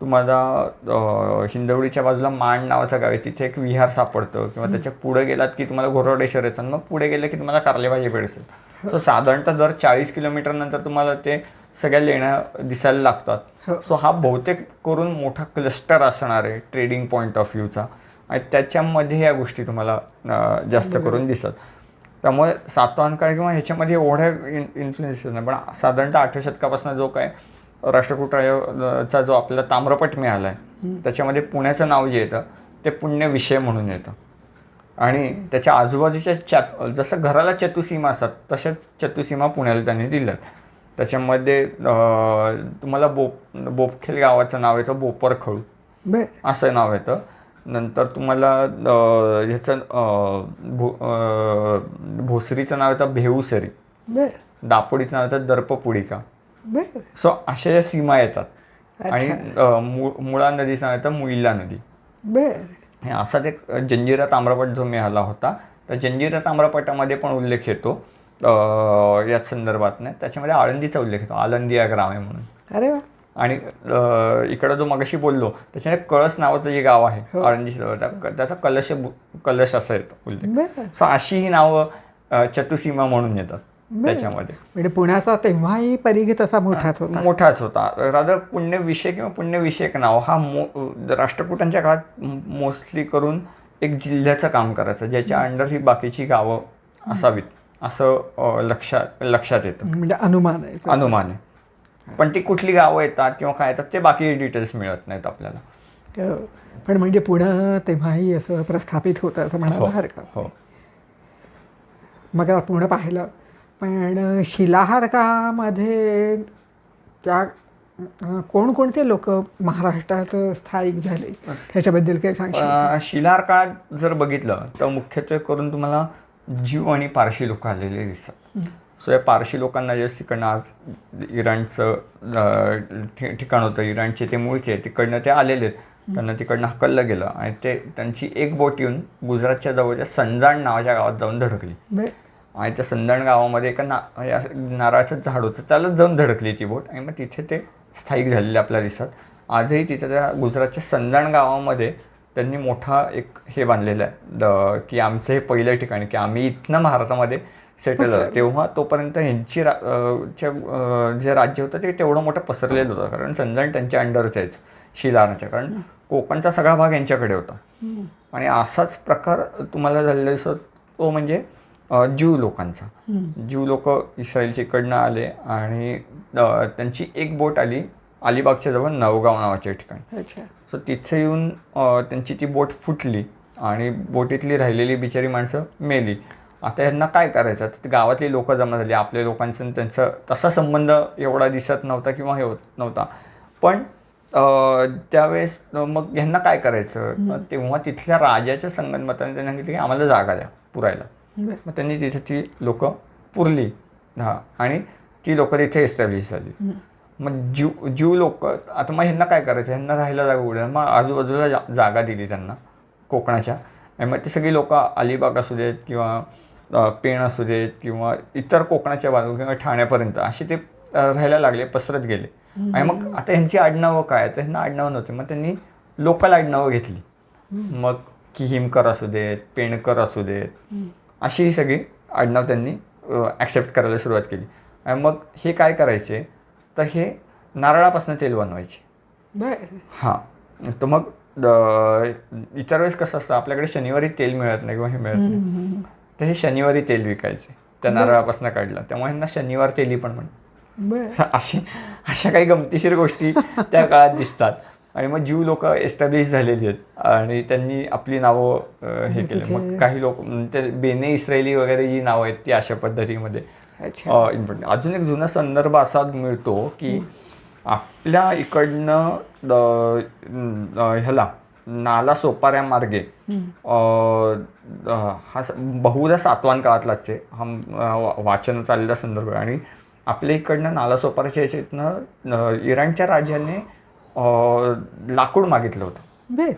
तुम्हाला हिंदवडीच्या बाजूला माण नावाचं गाव आहे, तिथे एक विहार सापडतं. किंवा त्याच्या पुढे गेलात की तुम्हाला घोरवडेश्वर येतं. मग पुढे गेलं की तुम्हाला कार्लेभाजी भेटतात. सो साधारणतः दर 40 किलोमीटर नंतर तुम्हाला ते सगळ्या लेण्या दिसायला लागतात. सो हा बहुतेक करून मोठा क्लस्टर असणार आहे ट्रेडिंग पॉईंट ऑफ व्ह्यूचा आणि त्याच्यामध्ये या गोष्टी तुम्हाला जास्त करून दिसतात. त्यामुळे सातवाहन काळ किंवा ह्याच्यामध्ये एवढ्या इन्फ्लुएन्स नाही. पण साधारणतः 8व्या शतकापासून जो काय राष्ट्रकूटाचा जो आपल्याला ताम्रपट मिळाला आहे त्याच्यामध्ये पुण्याचं नाव जे येतं ते पुण्य विषय म्हणून येतं. आणि त्याच्या आजूबाजूच्या जसं घराला चतुसीमा असतात तशाच चतुसीमा पुण्याला त्यांनी दिल्यात. त्याच्यामध्ये तुम्हाला बोपखेल गावाचं नाव येतं बोपरखळू असं नाव येतं. नंतर तुम्हाला ह्याचं भोसरीचं नाव येतं भेऊसरी, दापोडीचं नाव येतं दर्पपुडिका. सो अशा ज्या सीमा येतात आणि मुळा नदीचं नाव येतं मुईला नदी. बर. हे असाच एक जंजिरा ताम्रपट जो मिळाला होता, तर जंजिरा ताम्रपटामध्ये पण उल्लेख येतो याच संदर्भात नाही, त्याच्यामध्ये आळंदीचा उल्लेख येतो, आळंदी या ग्राम आहे म्हणून. अरे वा. आणि इकडं जो मगाशी बोललो त्याच्यामध्ये कळस नावाचं जे गाव आहे आळंदी त्याचा कलश असा येतो उल्लेख. सो अशी ही नावं चतुसीमा म्हणून येतात त्याच्यामध्ये. म्हणजे पुण्याचा तेव्हाही परिघ तसा मोठाच होता. रादर पुण्यविषय किंवा पुण्यविषयक नाव हा राष्ट्रकूटांच्या काळात मोस्टली करून एक जिल्ह्याचं काम करायचं, ज्याच्या अंडर ही बाकीची गावं असावीत असं लक्षात येतं. म्हणजे अनुमान आहे. पण ती कुठली गावं येतात किंवा काय येतात ते बाकी डिटेल्स मिळत नाहीत आपल्याला. पण म्हणजे पुणे तेव्हाही असं प्रस्थापित होतं असं म्हणायला हरकत. हो. मग पुणे पाहिलं, पण शिलाहारकामध्ये त्या कोणकोणते लोक महाराष्ट्रात स्थायिक झाले त्याच्याबद्दल काय सांगशील? शिलाहार काळात जर बघितलं तर मुख्यत्वे करून तुम्हाला ज्यू आणि पारशी लोक आलेले दिसतात. सो या पारशी लोकांना जे तिकडनं आज इराणचं ठिकाण होतं, इराणचे ते मूळचे, तिकडनं ते आलेले आहेत, त्यांना तिकडनं हकललं गेलं आणि त्यांची एक बोट येऊन गुजरातच्या जवळच्या संजाण नावाच्या गावात जाऊन धडकली. आणि त्या संजाण गावामध्ये एका नारळाचं झाड होतं, त्याला जाऊन धडकली ती बोट आणि मग तिथे ते स्थायिक झालेले आपल्याला दिसतात. आजही तिथे त्या गुजरातच्या संजाण गावामध्ये त्यांनी मोठा एक हे बांधलेलं आहे की आमचं हे पहिलं ठिकाण, की आम्ही इथनं भारतामध्ये सेटल झालं. तेव्हा तोपर्यंत ह्यांची जे राज्य होतं ते तेवढं मोठं पसरलेलं होतं, कारण संजाण त्यांच्या अंडरच यायचं शिलाहाराच्या, कारण कोकणचा सगळा भाग यांच्याकडे होता. आणि असाच प्रकार तुम्हाला झालेला दिसतो तो म्हणजे ज्यू लोकांचा. ज्यू लोक इस्रायलच्या इकडनं आले आणि त्यांची एक बोट आली अलिबागच्या जवळ नवगाव नावाच्या ठिकाणी. सो तिथे येऊन त्यांची ती बोट फुटली आणि बोटीतली राहिलेली बिचारी माणसं मेली. आता यांना काय करायचं? तर गावातली लोकं जमा झाली, आपल्या लोकांचं त्यांचा तसा संबंध एवढा दिसत नव्हता किंवा हे होत नव्हता. पण त्यावेळेस मग ह्यांना काय करायचं? तेव्हा तिथल्या राजाच्या संगनमताने त्यांनी सांगितलं की आम्हाला जागा द्या पुरायला. मग त्यांनी तिथे ती लोकं पुरली आणि ती लोकं तिथे एस्टॅब्लिश झाली. मग ज्यू लोक आता मग ह्यांना काय करायचं? ह्यांना राहायला जागा उडल्या, मग आजूबाजूला जागा दिली त्यांना कोकणाच्या. आणि मग ते सगळी लोक अलिबाग असू देत किंवा पेण असू देत किंवा इतर कोकणाच्या बाजू किंवा ठाण्यापर्यंत असे ते राहायला लागले, पसरत गेले. आणि मग आता ह्यांची आडनावं काय? तर ह्यांना आडनावं नव्हती, मग त्यांनी लोकल आडनावं घेतली. मग किहिमकर असू देत, पेणकर असू देत, अशी ही सगळी आडनाव त्यांनी ॲक्सेप्ट करायला सुरुवात केली. आणि मग हे काय करायचे? तर हे नारळापासून तेल बनवायचे. हां. तर मग इतर वेळेस कसं असतं, आपल्याकडे शनिवारी तेल मिळत नाही किंवा हे मिळत नाही, तर हे शनिवारी तेल विकायचे त्या नारळापासून काढलं, त्यामुळे ह्यांना शनिवार तेली पण म्हणतात. अशा काही गमतीशीर गोष्टी त्या काळात दिसतात. आणि मग ज्यू लोक एस्टॅब्लिश झालेली आहेत आणि त्यांनी आपली नावं हे केले. मग काही लोक ते बेने इस्रायली वगैरे जी नावं आहेत ती अशा पद्धतीमध्ये इम्पॉर्टंट. अजून एक जुना संदर्भ असा मिळतो की आपल्या इकडनं ह्याला नाला सोपाऱ्या मार्गे हा बहुधा सातवाहन काळातलाच आहे, हा वाचनात आलेला संदर्भ आहे. आणि आपल्या इकडनं नाला सोपाऱ्याच्या याच्यातनं इराणच्या राजाने लाकूड मागितलं होतं.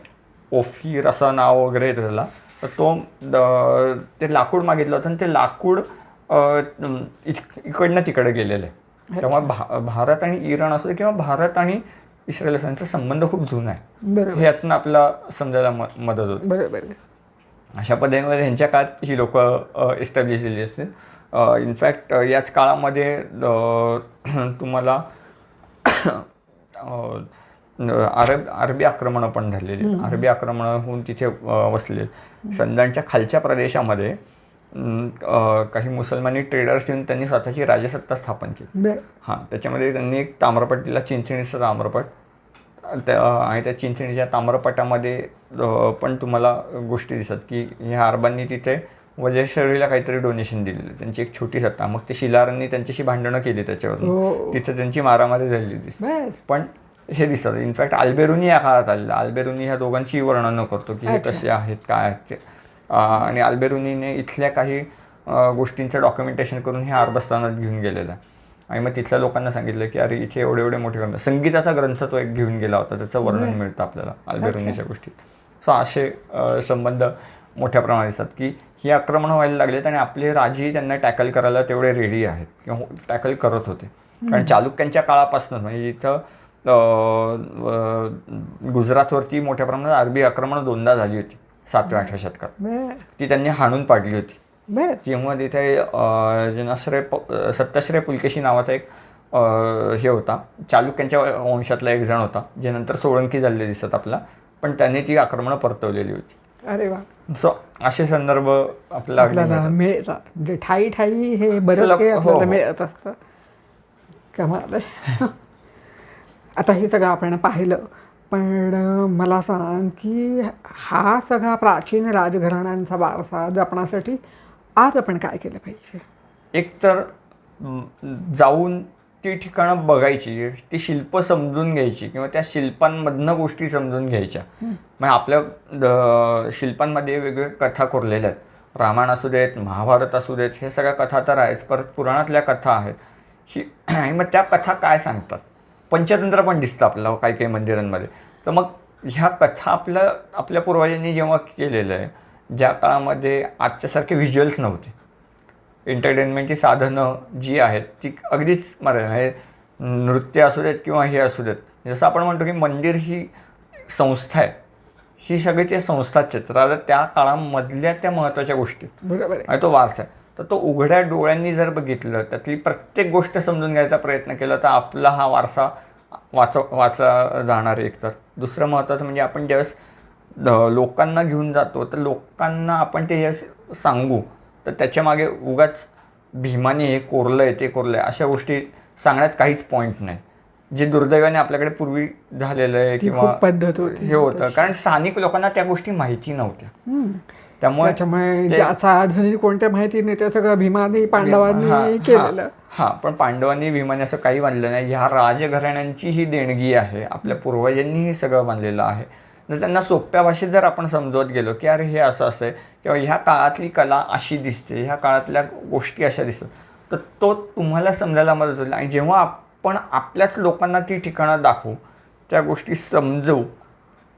ओफीर असं नाव वगैरे येतं त्याला. तर ते लाकूड मागितलं होतं आणि ते लाकूड इकडनं तिकडे गेलेलं आहे. त्यामुळे भारत आणि इराण असू दे किंवा भारत आणि इस्रायल यांचा संबंध खूप जुना आहे. हे यातनं आपला समजायला मदत होते. बरोबर. अशा पद्धतीमध्ये ह्यांच्या काळात ही लोक एस्टॅब्लिश झाली असतील. इनफॅक्ट याच काळामध्ये तुम्हाला अरबी आक्रमणं पण झालेली. अरबी आक्रमणं होऊन तिथे वसले. संजाणच्या खालच्या प्रदेशामध्ये काही मुसलमानी ट्रेडर्स येऊन त्यांनी स्वतःची राजसत्ता स्थापन केली. हां. त्याच्यामध्ये त्यांनी एक ताम्रपट दिला, चिंचणीचा ताम्रपट. आणि त्या चिंचणीच्या ताम्रपटामध्ये पण तुम्हाला गोष्टी दिसतात की ह्या अरबांनी तिथे वजयशरीला काहीतरी डोनेशन दिलेलं, त्यांची एक छोटी सत्ता. मग ते शिलाहारांनी त्यांच्याशी भांडणं केली त्याच्यावरून, तिथे त्यांची मारामारी झालेली दिसते. पण हे दिसतं. इनफॅक्ट अल्बेरुनी या काळात आलेला. अल्बेरुनी ह्या दोघांची वर्णन करतो की हे कसे आहेत, काय आहेत ते. आणि अल्बेरुनीने इथल्या काही गोष्टींचं डॉक्युमेंटेशन करून हे अरबस्तानात घेऊन गेलेलं आहे. आणि मग तिथल्या लोकांना सांगितलं की अरे इथे एवढे एवढे मोठे ग्रंथ, संगीताचा ग्रंथ तो एक घेऊन गेला होता, त्याचं वर्णन मिळतं आपल्याला अल्बेरोनीच्या गोष्टीत. सो असे संबंध मोठ्या प्रमाणात दिसतात की ही आक्रमणं व्हायला लागलेत आणि आपले राजेही त्यांना टॅकल करायला तेवढे रेडी आहेत किंवा टॅकल करत होते. कारण चालुक्यांच्या काळापासूनच म्हणजे इथं गुजरातवरती मोठ्या प्रमाणात अरबी आक्रमणं दोनदा झाली होती 7व्या-8व्या शतकात. ती त्यांनी हाणून पाडली होती. तेव्हा तिथे सत्ताश्रय पुलकेशी नावाचा एक हे होता, चालुक्यांच्या वंशातला एक जण होता, जे नंतर सोळंकी झालेले दिसत आपला, पण त्याने ती आक्रमणं परतवलेली होती. अरे वा. सो असे संदर्भ आपल्याला मिळतात, म्हणजे ठाई ठाई हे बरंच काही आपल्याला मिळत असतं. कमाल आहे. आता हे सगळं आपण पाहिलं, पण मला सांग की हा सगळा प्राचीन राजघराण्यांचा वारसा जपण्यासाठी आज आपण काय केलं पाहिजे? एक तर जाऊन ती ठिकाणं बघायची, ती शिल्प समजून घ्यायची किंवा त्या शिल्पांमधनं गोष्टी समजून घ्यायच्या. मग आपल्या शिल्पांमध्ये वेगवेगळ्या कथा कोरलेल्या आहेत. रामायण असू देत, महाभारत असू देत, हे सगळ्या कथा तर आहेच, परत पुराणातल्या कथा आहेत. आणि मग त्या कथा काय सांगतात, पंचतंत्र पण दिसतं आपल्याला काही काही मंदिरांमध्ये. तर मग ह्या कथा आपल्या पूर्वजांनी जेव्हा केलेलं आहे, ज्या काळामध्ये आजच्यासारखे व्हिज्युअल्स नव्हते, एंटरटेनमेंटची साधनं जी आहेत ती अगदीच म्हणजे नृत्य असू देत किंवा हे असू देत, जसं आपण म्हणतो की मंदिर ही संस्था आहे, ही सगळी त्या संस्थाच आहेत, तर त्या काळामधल्या त्या महत्त्वाच्या गोष्टी आणि तो वारसा आहे. तर तो उघड्या डोळ्यांनी जर बघितलं, त्यातली प्रत्येक गोष्ट समजून घ्यायचा प्रयत्न केला, तर आपला हा वारसा वाचा जाणार आहे. एकतर दुसरं महत्त्वाचं म्हणजे आपण ज्यावेळेस लोकांना घेऊन जातो, तर लोकांना आपण ते सांगू, तर त्याच्यामागे उगाच भीमाने हे कोरलं आहे ते कोरलं आहे अशा गोष्टी सांगण्यात काहीच पॉईंट नाही, जे दुर्दैवाने आपल्याकडे पूर्वी झालेलं आहे किंवा पद्धत होती हे होतं. कारण स्थानिक लोकांना त्या गोष्टी माहिती नव्हत्या. त्यामुळे ज्याचा आधुनिक कोणत्या माहिती नाही, त्या सगळं भीमाने पांडवांनी केलेलं. पण पांडवांनी भीमाने असं काही बांधलं नाही. ह्या राजघराण्यांची ही देणगी आहे, आपल्या पूर्वजांनी हे सगळं बांधलेलं आहे. जर त्यांना सोप्या भाषेत जर आपण समजवत गेलो की अरे हे असं असं आहे किंवा ह्या काळातली कला अशी दिसते, ह्या काळातल्या गोष्टी अशा दिसतात, तर तो तुम्हाला समजायला मदत होईल. आणि जेव्हा आपण आपल्याच लोकांना ती ठिकाणं दाखवू, त्या गोष्टी समजवू,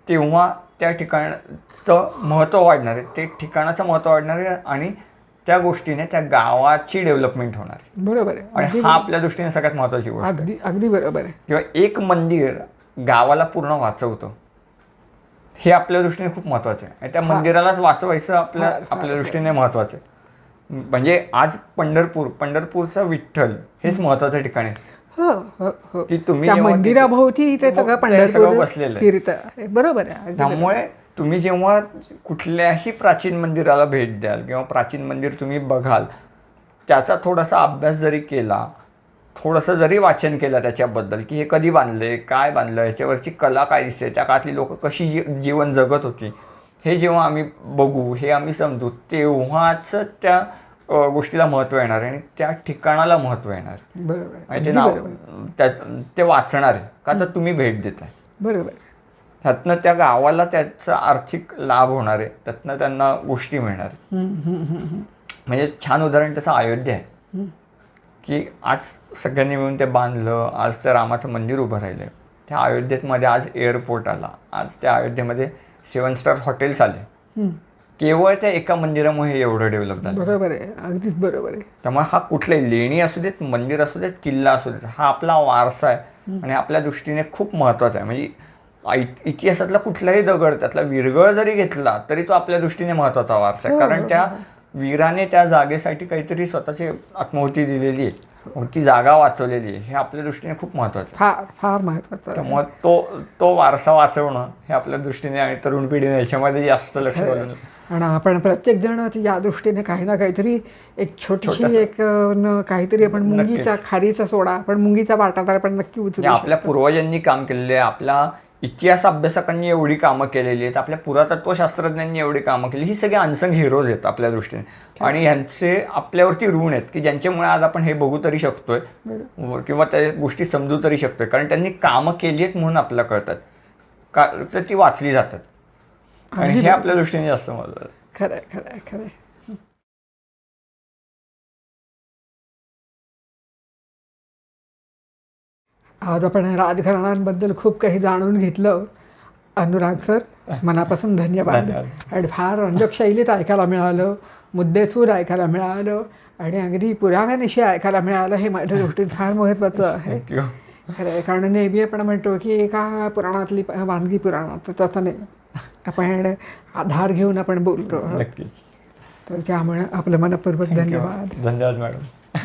तेव्हा त्या ठिकाणाचं महत्त्व वाढणार आहे, ते ठिकाणाचं महत्त्व वाढणार आहे आणि त्या गोष्टीने त्या गावाची डेव्हलपमेंट होणार आहे. बरोबर आहे. आणि हा आपल्या दृष्टीने सगळ्यात महत्त्वाची गोष्ट आहे. अगदी बरोबर आहे. किंवा एक मंदिर गावाला पूर्ण वाचवतं, हे आपल्या दृष्टीने खूप महत्त्वाचं आहे. आणि त्या मंदिरालाच वाचवायचं आपल्या दृष्टीने महत्त्वाचं आहे. म्हणजे आज पंढरपूरचा विठ्ठल हेच महत्त्वाचं ठिकाण आहे की तुम्ही मंदिराभोवती ते सगळं पंढरपूर बसलेलं आहे. बरोबर आहे. त्यामुळे तुम्ही जेव्हा कुठल्याही प्राचीन मंदिराला भेट द्याल किंवा प्राचीन मंदिर तुम्ही बघाल, त्याचा थोडासा अभ्यास जरी केला, थोडंसं जरी वाचन केलं त्याच्याबद्दल की हे कधी बांधले, काय बांधलं, ह्याच्यावरची कला काय दिसते, त्या काळातली लोक कशी जीवन जगत होती, हे जेव्हा आम्ही बघू, हे आम्ही समजू, तेव्हाच त्या गोष्टीला महत्त्व येणार आहे आणि त्या ठिकाणाला महत्त्व येणार. बरोबर. ते वाचणार आहे का, तर तुम्ही भेट देताय. बरोबर. त्यातनं त्या गावाला त्याचा आर्थिक लाभ होणार आहे, त्यातनं त्यांना गोष्टी मिळणार आहेत. म्हणजे छान उदाहरण त्याचं अयोध्या आहे की आज सगळ्यांनी मिळून ते बांधलं, आज त्या रामाचं मंदिर उभं राहिलं. त्या अयोध्येमध्ये आज एअरपोर्ट आला, आज त्या अयोध्येमध्ये 7 स्टार हॉटेल्स आले, केवळ त्या एका मंदिरामुळे एवढं डेव्हलप झालं. बरोबर आहे, अगदीच बरोबर आहे. त्यामुळे हा कुठलाही लेणी असू देत, मंदिर असू देत, किल्ला असू देत, हा आपला वारसा आहे आणि आपल्या दृष्टीने खूप महत्त्वाचा आहे. म्हणजे इतिहासातला कुठलाही दगड, त्यातला विरगळ जरी घेतला तरी तो आपल्या दृष्टीने महत्त्वाचा वारसा आहे. कारण त्या वीराने त्या जागेसाठी काहीतरी स्वतःची आत्माहुती दिलेली आहे, ती जागा वाचवलेली आहे, हे आपल्या दृष्टीने खूप महत्त्वाचं आहे. फार महत्त्वाचं. त्यामुळे तो वारसा वाचवणं हे आपल्या दृष्टीने आणि तरुण पिढीने याच्यामध्ये जास्त लक्ष घालून. आणि आपण प्रत्येक जण या दृष्टीने काही ना काहीतरी एक छोटीशी एक काहीतरी आपण मुंगीचा खारीचा सोडा, आपण मुंगीचा वाटा तर आपण नक्की उचलू. आपल्या पूर्वजांनी काम केलेले आहे, आपल्या इतिहास अभ्यासकांनी एवढी कामं केलेली आहेत, आपल्या पुरातत्वशास्त्रज्ञांनी एवढी कामं केली, ही सगळी अनसंग हिरोज आहेत आपल्या दृष्टीने. आणि ह्यांचे आपल्यावरती ऋण आहेत की ज्यांच्यामुळे आज आपण हे बघू तरी शकतोय किंवा त्या गोष्टी समजू तरी शकतोय, कारण त्यांनी कामं केली आहेत म्हणून आपल्याला कळतात, का तर ती वाचली जातात. आणि हे आपल्या दृष्टीने जास्त महत्त्वाचं आहे. खरंय. आज आपण राजघराण्यांबद्दल खूप काही जाणून घेतलं. अनुराग सर, मनापासून धन्यवाद. धन्यवाद. आणि फार रंजक शैलीत ऐकायला मिळालं, मुद्देसूद ऐकायला मिळालं आणि अगदी पुराव्यानिशी ऐकायला मिळालं. हे माझ्या दृष्टीत फार महत्त्वाचं आहे. थँक्यू. खरं आहे, कारण नेहमी आपण म्हणतो की एका पुराणातली वानगी पुराणात, तर तसं नाही. आपण आधार घेऊन आपण बोलतो. नक्की. तर त्यामुळे आपलं मनपूर्वक धन्यवाद. धन्यवाद मॅडम.